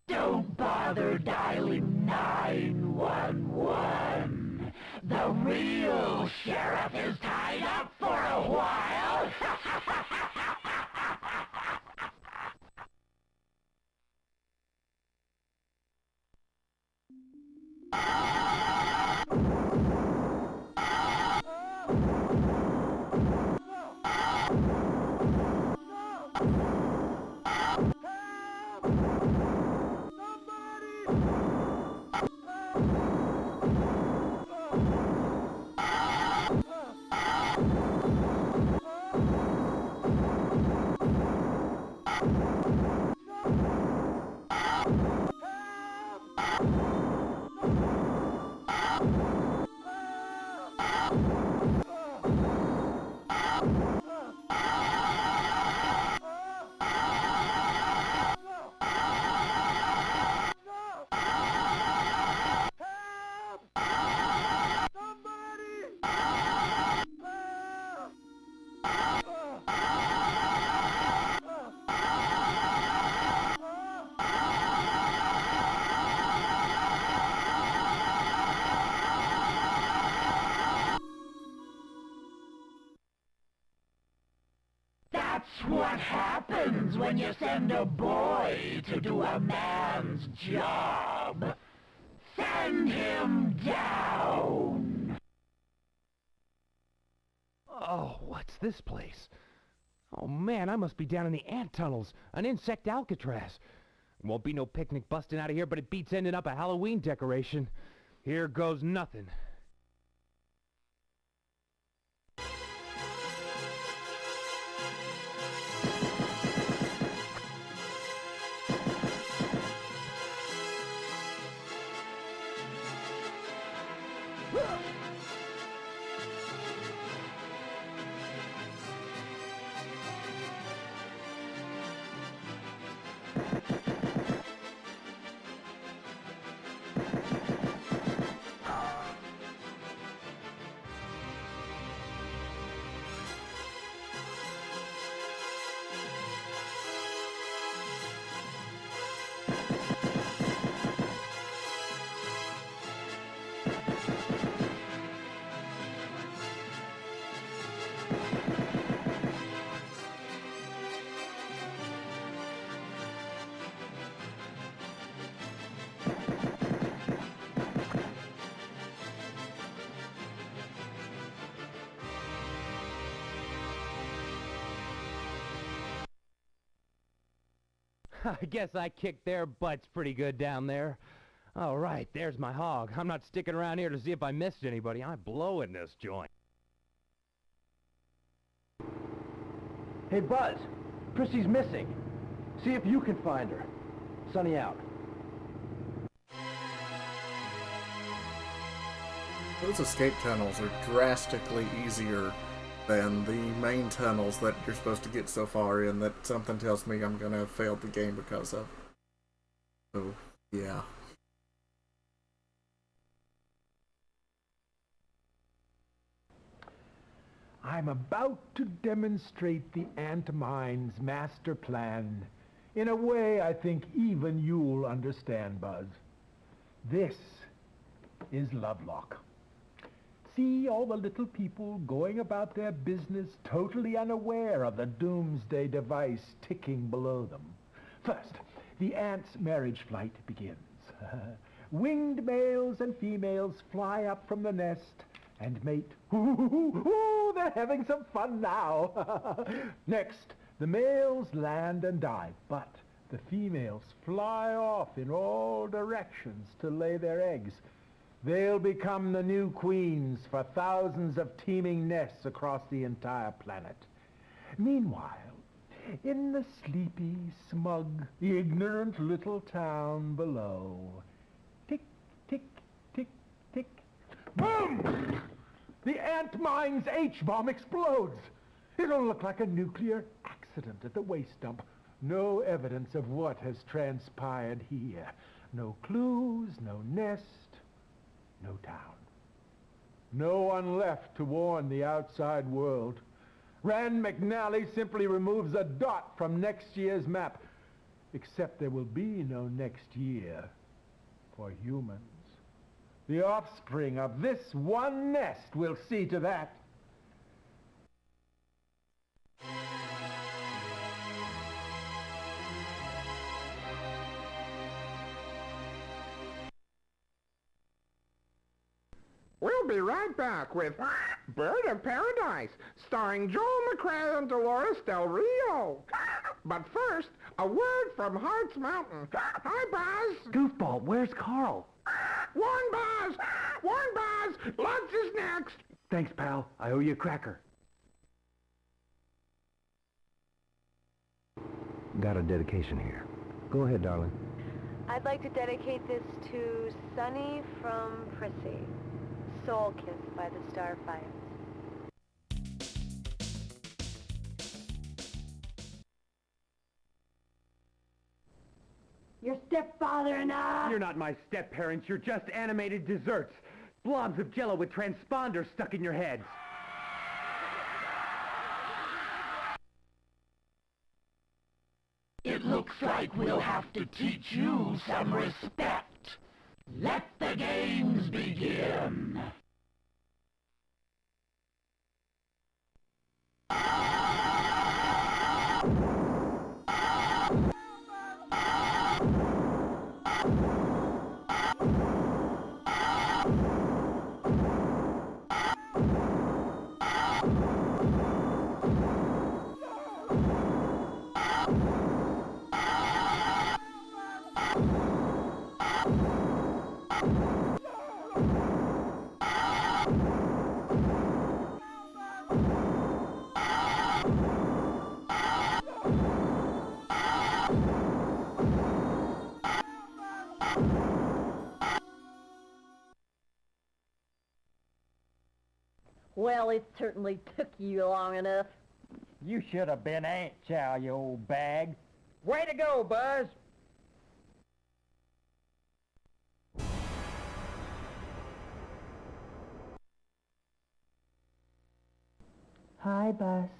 Don't bother dialing 911. The real sheriff is tied up for a while. That's what happens when you send a boy to do a man's job. Send him down! Oh, what's this place? Oh man, I must be down in the ant tunnels, an insect Alcatraz. Won't be no picnic busting out of here, but it beats ending up a Halloween decoration. Here goes nothing. I guess I kicked their butts pretty good down there. All right, there's my hog. I'm not sticking around here to see if I missed anybody. I blow in this joint. Hey, Buzz. Prissy's missing. See if you can find her. Sunny out. Those escape tunnels are drastically easier than the main tunnels that you're supposed to get so far in that something tells me I'm gonna have failed the game because of. So, yeah. I'm about to demonstrate the Ant-Mind's master plan in a way I think even you'll understand, Buzz. This is Lovelock. See all the little people going about their business totally unaware of the doomsday device ticking below them. First, the ants' marriage flight begins. Winged males and females fly up from the nest and mate. Ooh, they're having some fun now. Next, the males land and dive, but the females fly off in all directions to lay their eggs. They'll become the new queens for thousands of teeming nests across the entire planet. Meanwhile, in the sleepy, smug, ignorant little town below, tick, tick, tick, tick, boom! The Ant-Mind's H-bomb explodes. It'll look like a nuclear accident at the waste dump. No evidence of what has transpired here. No clues, no nest, no town. No one left to warn the outside world. Rand McNally simply removes a dot from next year's map. Except there will be no next year for humans. The offspring of this one nest will see to that. We'll be right back with Bird of Paradise, starring Joel McCrea and Dolores Del Rio. But first, a word from Hart's Mountain. Hi, Buzz. Goofball, where's Carl? Warn, Buzz! Warn, Buzz! Lunch is next! Thanks, pal. I owe you a cracker. Got a dedication here. Go ahead, darling. I'd like to dedicate this to Sunny from Prissy. Soul Kiss by the Starfires. Your stepfather and I... You're not my step-parents, you're just animated desserts. Blobs of jello with transponders stuck in your heads. It looks like we'll have to teach you some respect. Let the games begin. Well, it certainly took you long enough. You should have been Aunt Chow, you old bag. Way to go, Buzz! Hi, Buzz.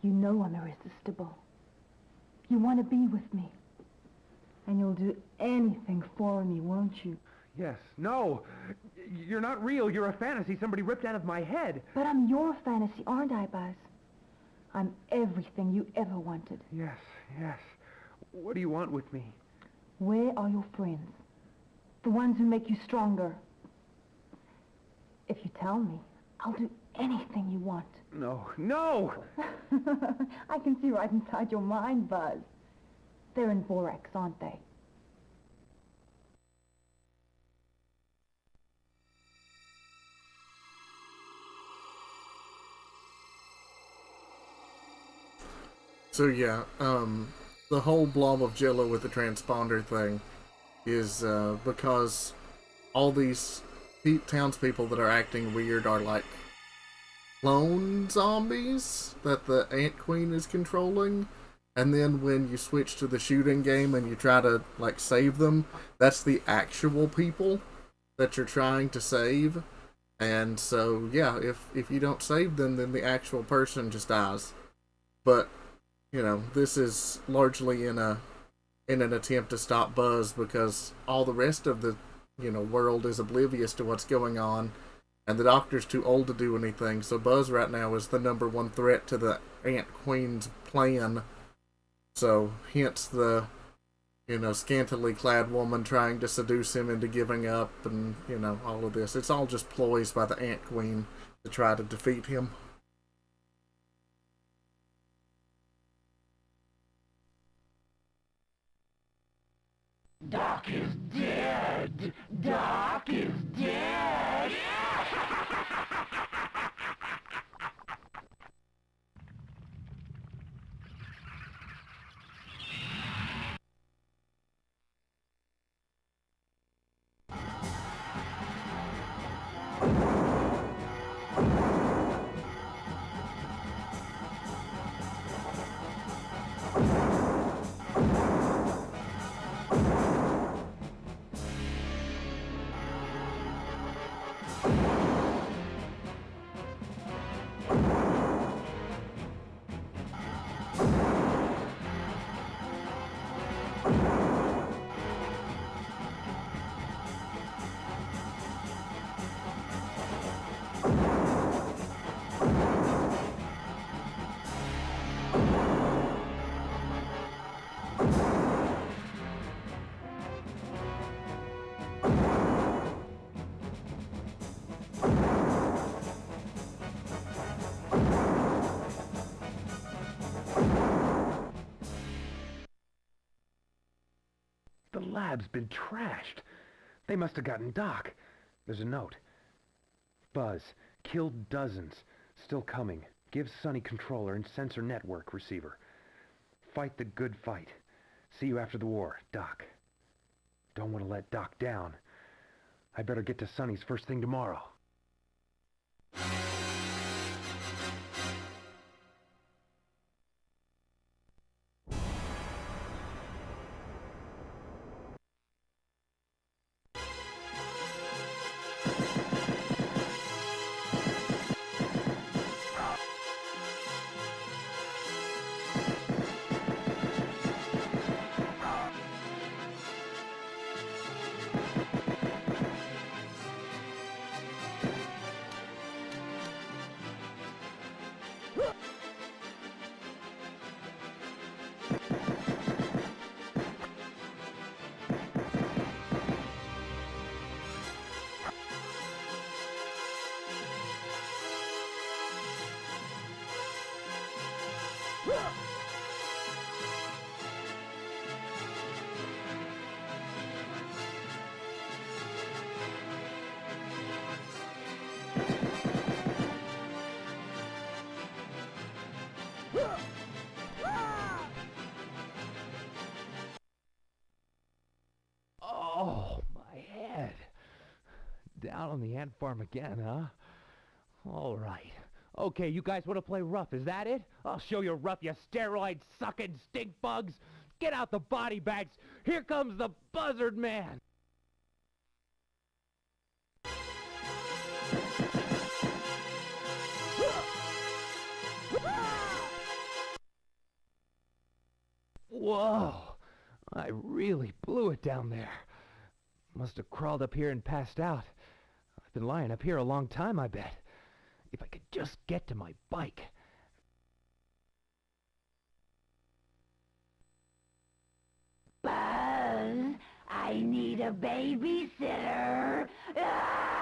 You know I'm irresistible. You want to be with me. And you'll do anything for me, won't you? Yes. No. You're not real. You're a fantasy somebody ripped out of my head. But I'm your fantasy, aren't I, Buzz? I'm everything you ever wanted. Yes, yes. What do you want with me? Where are your friends? The ones who make you stronger. If you tell me, I'll do anything you want. No, no! I can see right inside your mind, Buzz. They're in borax, aren't they? So yeah, the whole blob of jello with the transponder thing is because all these townspeople that are acting weird are like clone zombies that the Ant Queen is controlling. And then when you switch to the shooting game and you try to like save them, that's the actual people that you're trying to save. And so yeah, if you don't save them, then the actual person just dies. But you know, this is largely in an attempt to stop Buzz because all the rest of the world is oblivious to what's going on, and the Doctor's too old to do anything. So Buzz right now is the number one threat to the Ant Queen's plan. So hence the scantily clad woman trying to seduce him into giving up, and all of this. It's all just ploys by the Ant Queen to try to defeat him. Doc is dead! Doc is dead! The lab's been trashed. They must have gotten Doc. There's a note. Buzz, killed dozens. Still coming. Give Sonny controller and sensor network receiver. Fight the good fight. See you after the war, Doc. Don't want to let Doc down. I better get to Sonny's first thing tomorrow. Oh, my head. Down on the ant farm again, huh? All right. Okay, you guys want to play rough, is that it? I'll show you rough, you steroid-sucking stink bugs. Get out the body bags. Here comes the Buzzard Man. Whoa, I really blew it down there. Must have crawled up here and passed out. I've been lying up here a long time, I bet. If I could just get to my bike. Buzz, I need a babysitter. Ah!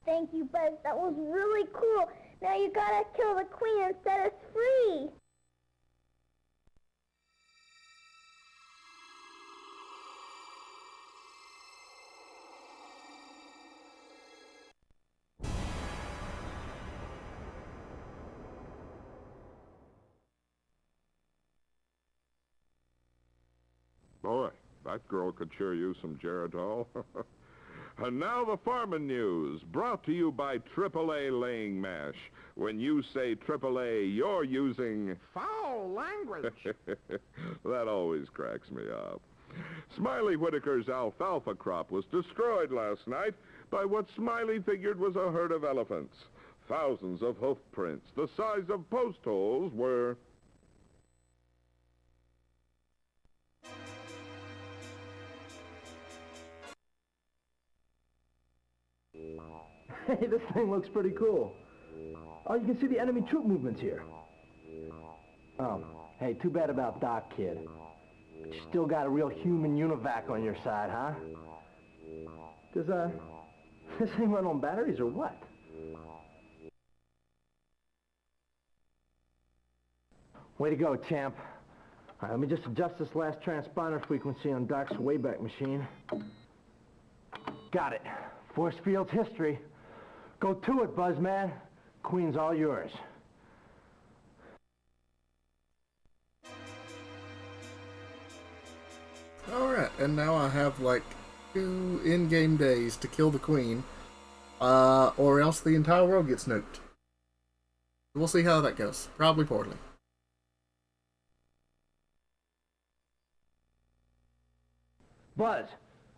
Thank you, Buzz. That was really cool. Now you gotta kill the queen and set us free. Boy, that girl could sure use some Geritol. And now the farming news, brought to you by AAA Laying Mash. When you say AAA, you're using Foul language. That always cracks me up. Smiley Whitaker's alfalfa crop was destroyed last night by what Smiley figured was a herd of elephants. Thousands of hoof prints, the size of post holes, were... Hey, this thing looks pretty cool. Oh, you can see the enemy troop movements here. Oh, hey, too bad about Doc, kid. But you still got a real human univac on your side, huh? Does, this thing run on batteries or what? Way to go, champ. All right, let me just adjust this last transponder frequency on Doc's Wayback Machine. Got it. Force field's history. Go to it, Buzzman. Queen's all yours. Alright, and now I have like 2 in-game days to kill the queen, or else the entire world gets nuked. We'll see how that goes. Probably poorly. Buzz,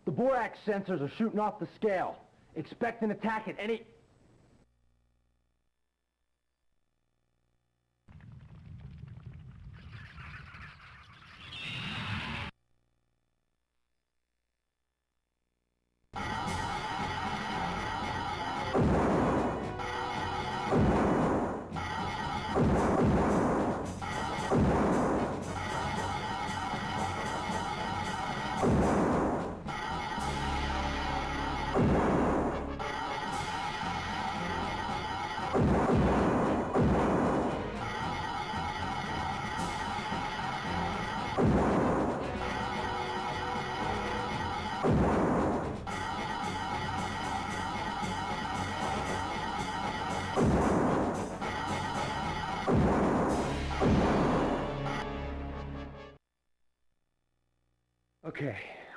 the borax sensors are shooting off the scale. Expect an attack at any...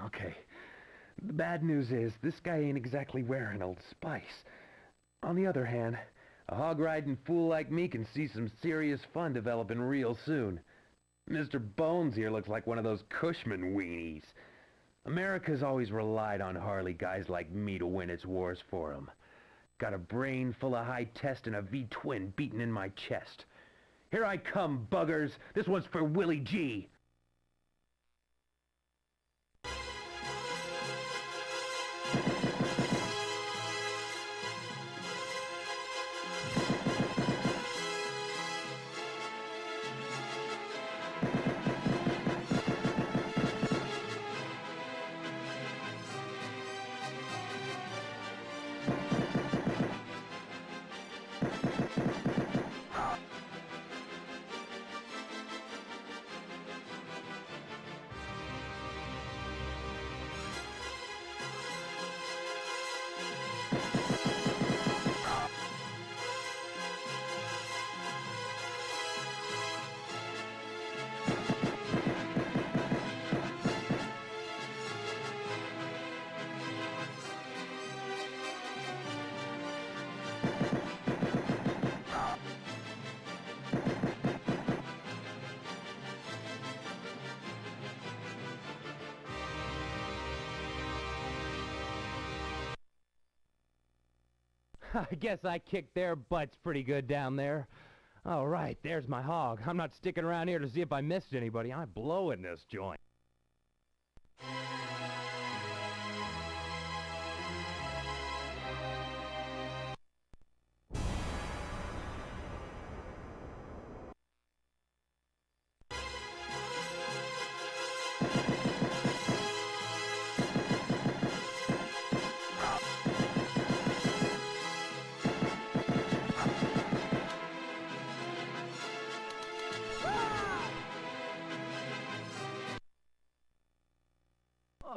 Okay. The bad news is, this guy ain't exactly wearing Old Spice. On the other hand, a hog-riding fool like me can see some serious fun developing real soon. Mr. Bones here looks like one of those Cushman weenies. America's always relied on Harley guys like me to win its wars for 'em. Got a brain full of high test and a V-twin beating in my chest. Here I come, buggers. This one's for Willie G. I guess I kicked their butts pretty good down there. All right, there's my hog. I'm not sticking around here to see if I missed anybody. I blow in this joint.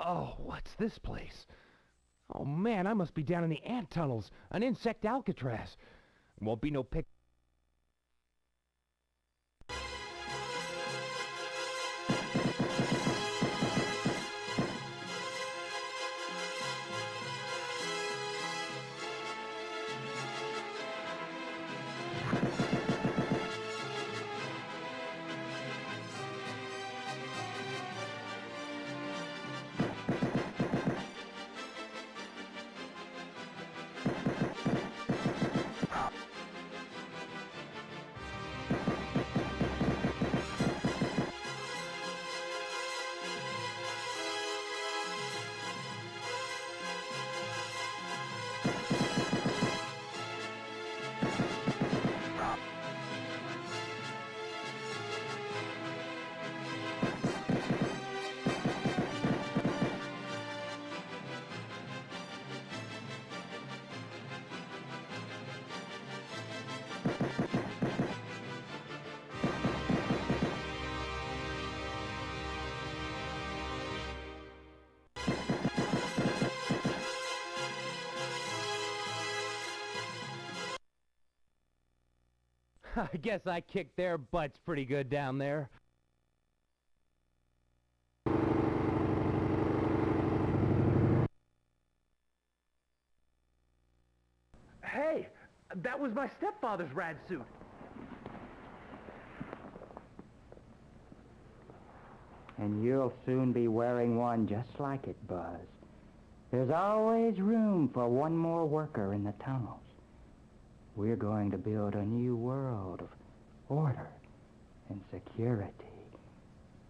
Oh, what's this place? Oh man, I must be down in the ant tunnels, an insect Alcatraz. Won't be no pick. I guess I kicked their butts pretty good down there. Hey, that was my stepfather's rad suit. And you'll soon be wearing one just like it, Buzz. There's always room for one more worker in the tunnels. We're going to build a new world of order and security.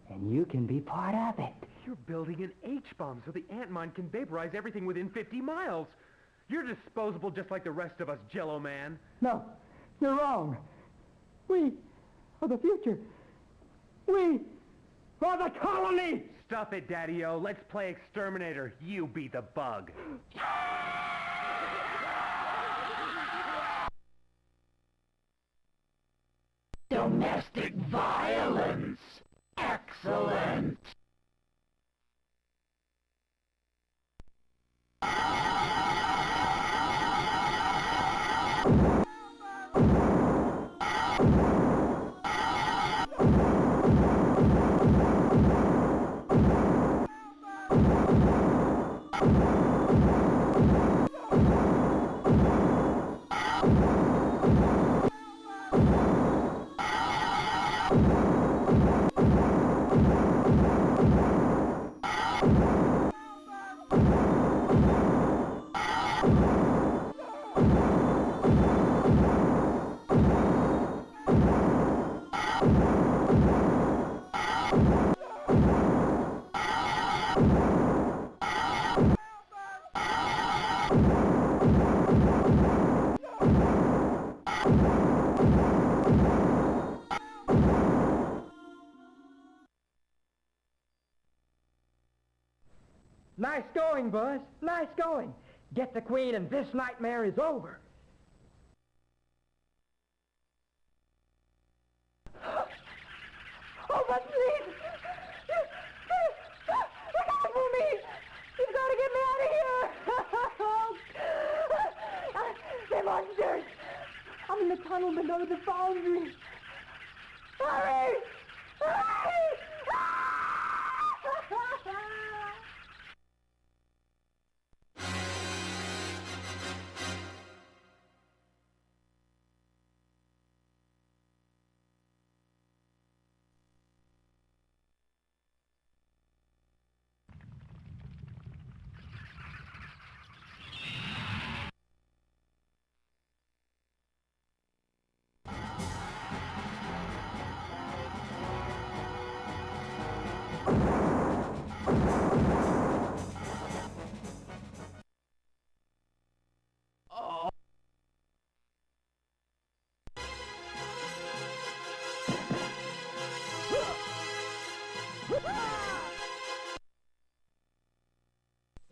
And you can be part of it. You're building an H-bomb so the ant mine can vaporize everything within 50 miles. You're disposable just like the rest of us, Jello Man. No, you're wrong. We are the future. We are the colony! Stuff it, Daddy-O. Let's play exterminator. You be the bug. Domestic violence. Excellent. Nice going, Buzz. Nice going. Get the queen and this nightmare is over. Oh, but please! Look out for me! You've got to get me out of here! They're monsters! I'm in the tunnel below the foundry. Hurry! Hurry!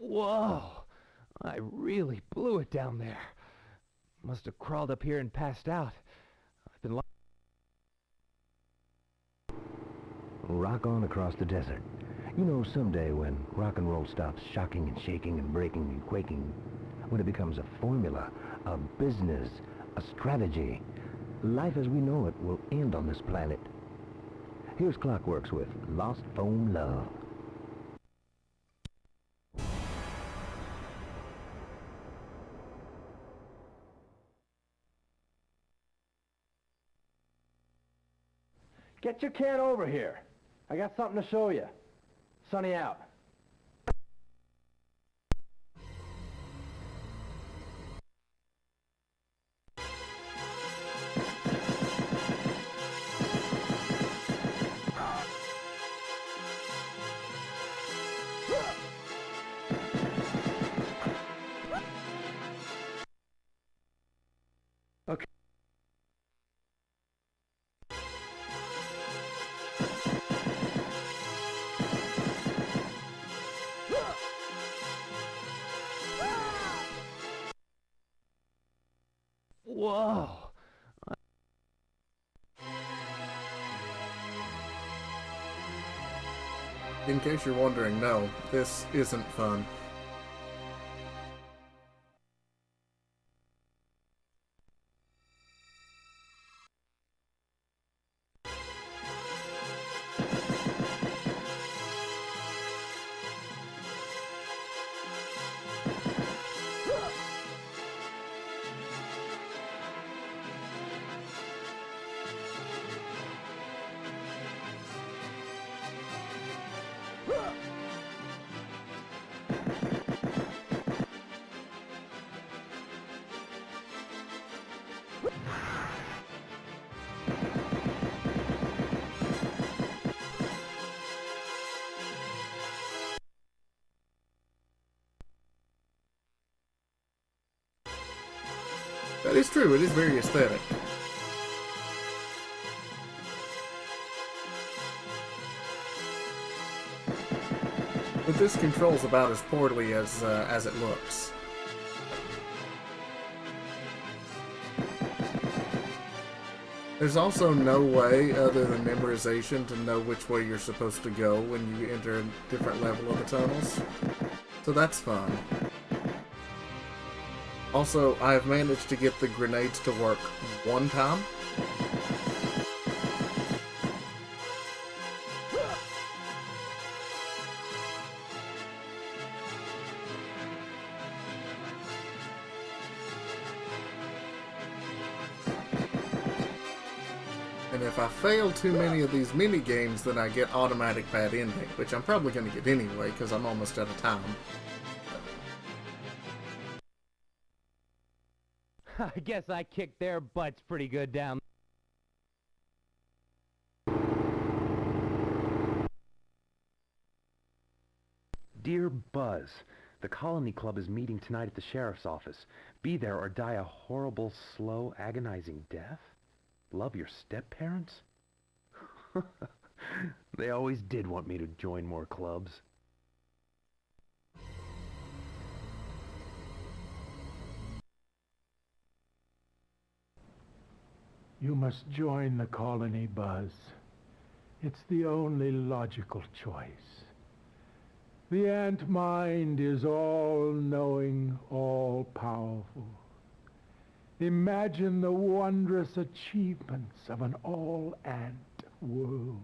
Whoa! I really blew it down there. Must have crawled up here and passed out. I've been Rock on across the desert. You know, someday when rock and roll stops shocking and shaking and breaking and quaking, when it becomes a formula, a business, a strategy, life as we know it will end on this planet. Here's Clockworks with Lost Phone Love. Get your can over here. I got something to show you. Sunny out. Okay. Whoa! In case you're wondering, no, this isn't fun. That is true, it is very aesthetic. But this controls about as poorly as it looks. There's also no way other than memorization to know which way you're supposed to go when you enter a different level of the tunnels. So that's fun. Also, I have managed to get the grenades to work one time. And if I fail too many of these mini games, then I get automatic bad ending, which I'm probably going to get anyway because I'm almost out of time. I guess I kicked their butts pretty good down. Dear Buzz, the Colony Club is meeting tonight at the sheriff's office. Be there or die a horrible, slow, agonizing death? Love your step-parents? They always did want me to join more clubs. You must join the colony, Buzz. It's the only logical choice. The ant mind is all-knowing, all-powerful. Imagine the wondrous achievements of an all-ant world.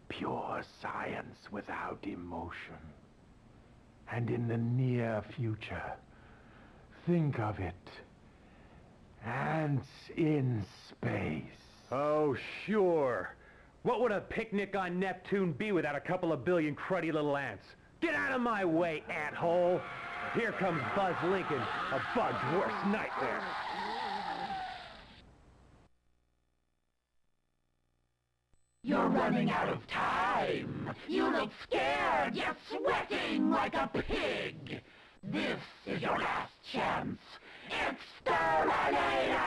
Pure science without emotion. And in the near future, think of it. Ants in space. Oh, sure. What would a picnic on Neptune be without a couple of billion cruddy little ants? Get out of my way, ant-hole! Here comes Buzz Lincoln, a bug's worst nightmare. You're running out of time. You look scared. You're sweating like a pig. This is your last chance. Exterminator!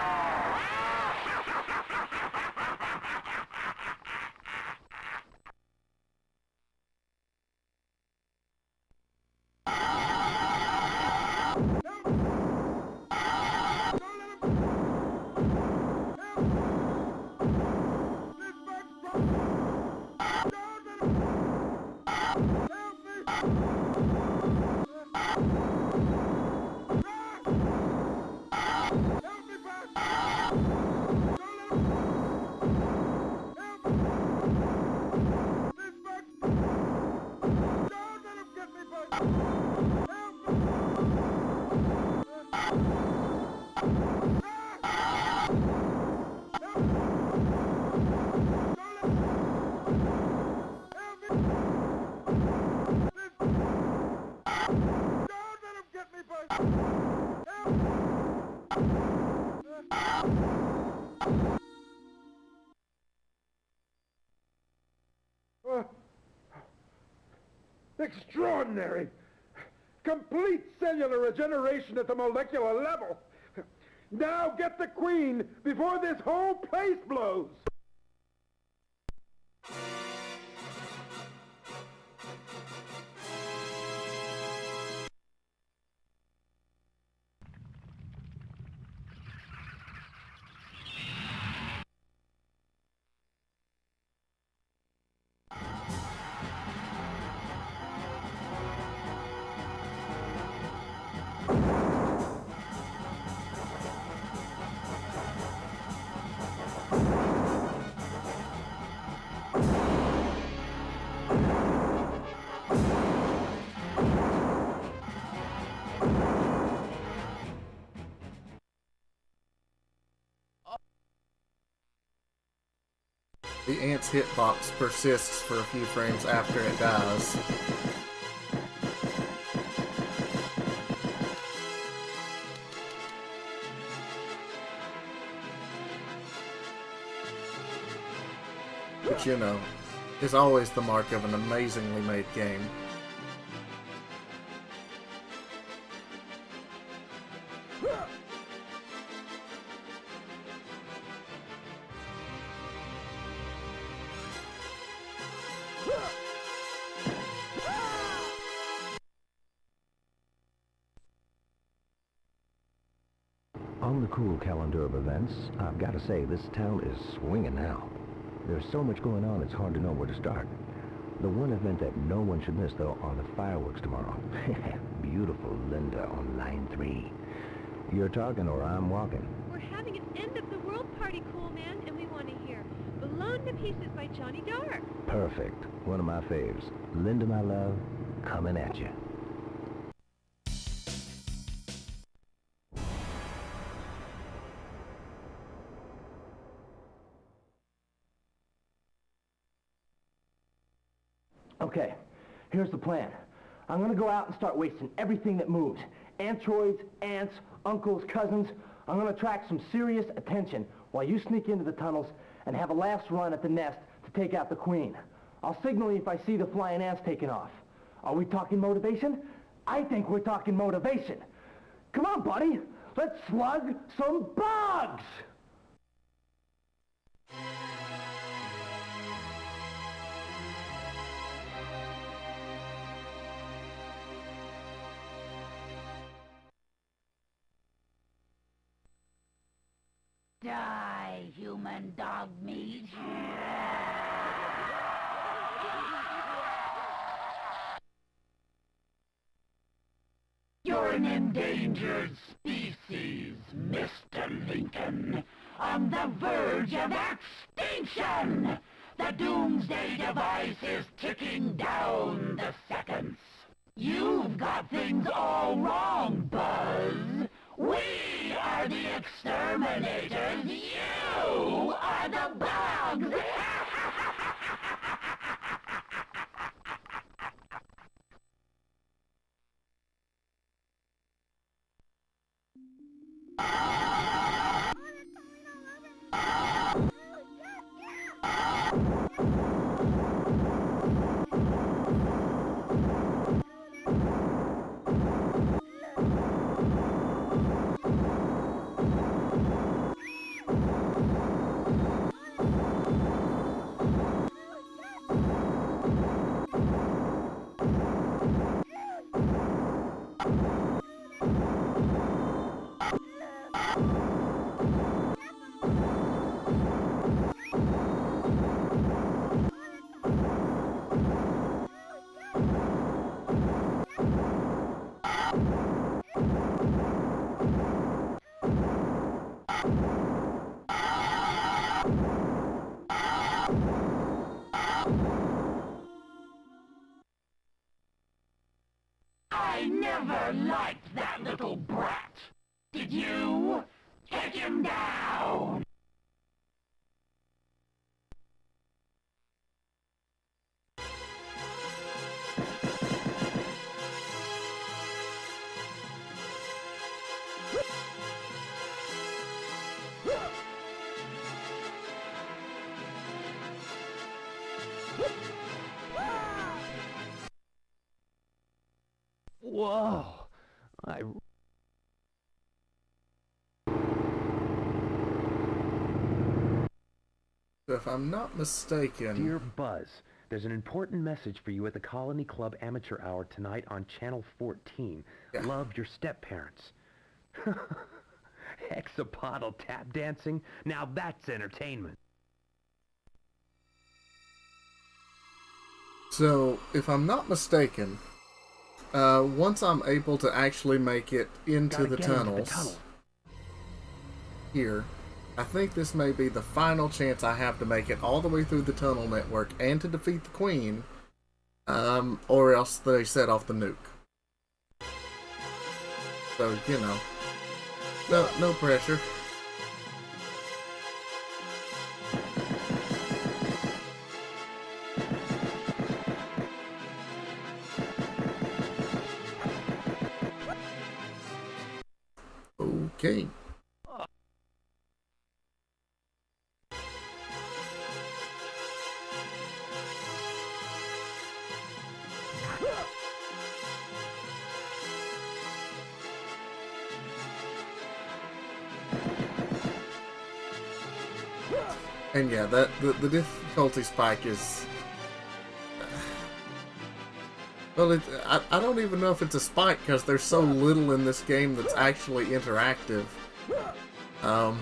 Extraordinary! Complete cellular regeneration at the molecular level! Now get the Queen before this whole place blows! The ant's hitbox persists for a few frames after it dies. Which, you know, is always the mark of an amazingly made game. On the cool calendar of events, I've got to say this town is swinging now. There's so much going on, it's hard to know where to start. The one event that no one should miss, though, are the fireworks tomorrow. Beautiful Linda on line 3. You're talking or I'm walking. We're having an end-of-the-world party, cool man, and we want to hear Blown to Pieces by Johnny Dark. Perfect. One of my faves. Linda, my love, coming at you. Okay, here's the plan. I'm gonna go out and start wasting everything that moves. Antroids, ants, uncles, cousins. I'm gonna attract some serious attention while you sneak into the tunnels and have a last run at the nest to take out the Queen. I'll signal you if I see the flying ants taking off. Are we talking motivation? I think we're talking motivation. Come on, buddy. Let's slug some bugs! Die. human dog meat. You're an endangered species, Mr. Lincoln, on the verge of extinction. The doomsday device is ticking down the seconds. You've got things all wrong, Buzz. We are the exterminators. You are the bugs. I never liked that little brat. Did you? Take him down! Whoa! If I'm not mistaken... Dear Buzz, there's an important message for you at the Colony Club Amateur Hour tonight on Channel 14. Yeah. Love, your step-parents. Hexapodal tap dancing? Now that's entertainment. So, if I'm not mistaken, once I'm able to actually make it into the tunnels here, I think this may be the final chance I have to make it all the way through the tunnel network and to defeat the Queen, or else they set off the nuke. So, you know, no pressure. Okay. And yeah, the difficulty spike is... Well, I don't even know if it's a spike because there's so little in this game that's actually interactive. I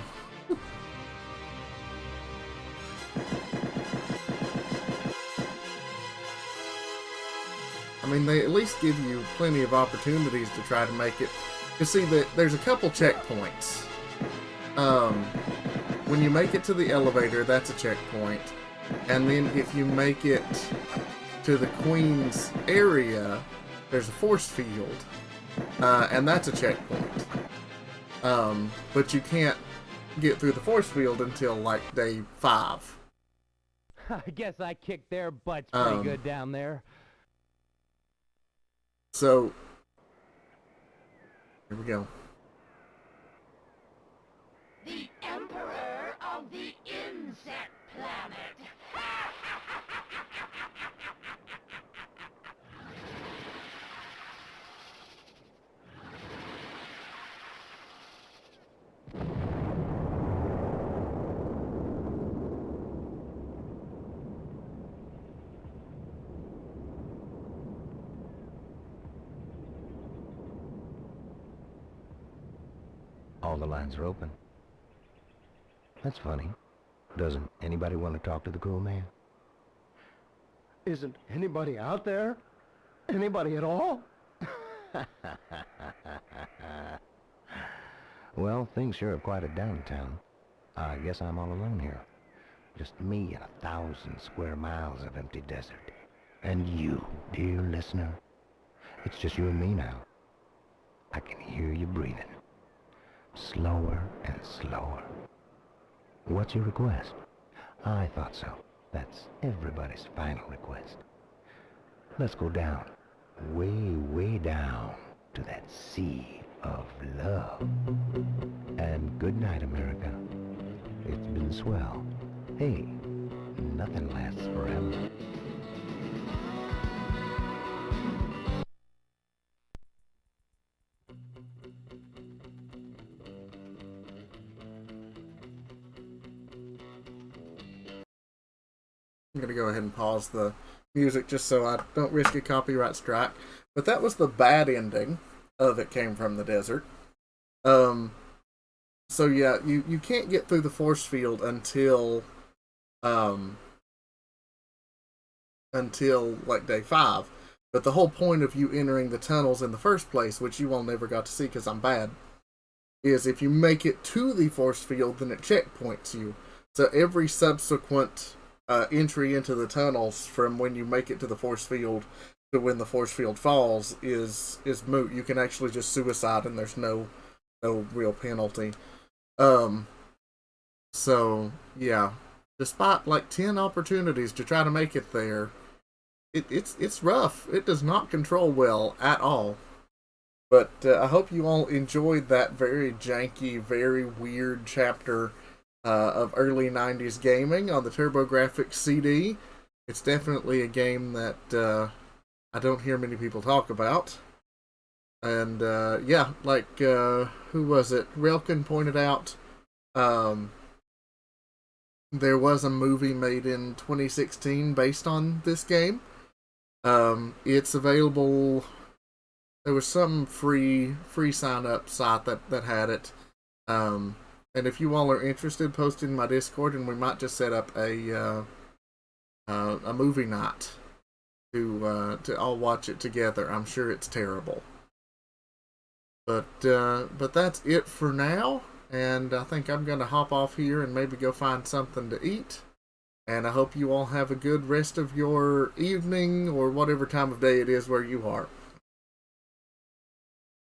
mean, they at least give you plenty of opportunities to try to make it. You see that there's a couple checkpoints. When you make it to the elevator, that's a checkpoint. And then if you make it to the Queen's area, there's a force field. And that's a checkpoint. But you can't get through the force field until like day 5. I guess I kicked their butts pretty good down there. So, here we go. The Emperor of the Insect Planet. All the lines are open. That's funny. Doesn't anybody want to talk to the cool man? Isn't anybody out there? Anybody at all? Well, things sure have quieted down in town. I guess I'm all alone here. Just me and 1,000 square miles of empty desert. And you, dear listener. It's just you and me now. I can hear you breathing. Slower and slower. What's your request? I thought so. That's everybody's final request. Let's go down, way, way down to that sea of love. And good night, America. It's been swell. Hey, nothing lasts forever. I'm going to go ahead and pause the music just so I don't risk a copyright strike. But that was the bad ending of It Came From the Desert. So yeah, you can't get through the force field until like day 5. But the whole point of you entering the tunnels in the first place, which you all never got to see because I'm bad, is if you make it to the force field, then it checkpoints you. So every subsequent entry into the tunnels from when you make it to the force field to when the force field falls is moot. You can actually just suicide and there's no real penalty. So yeah, despite like 10 opportunities to try to make it there, it's rough. It does not control well at all. But I hope you all enjoyed that very janky, very weird chapter of early 90s gaming on the TurboGrafx-CD. It's definitely a game that I don't hear many people talk about. And yeah, like who was it? Relkin pointed out there was a movie made in 2016 based on this game. It's available. There was some free sign up site that had it. And if you all are interested, post in my Discord, and we might just set up a movie night to all watch it together. I'm sure it's terrible. But that's it for now, and I think I'm going to hop off here and maybe go find something to eat. And I hope you all have a good rest of your evening or whatever time of day it is where you are.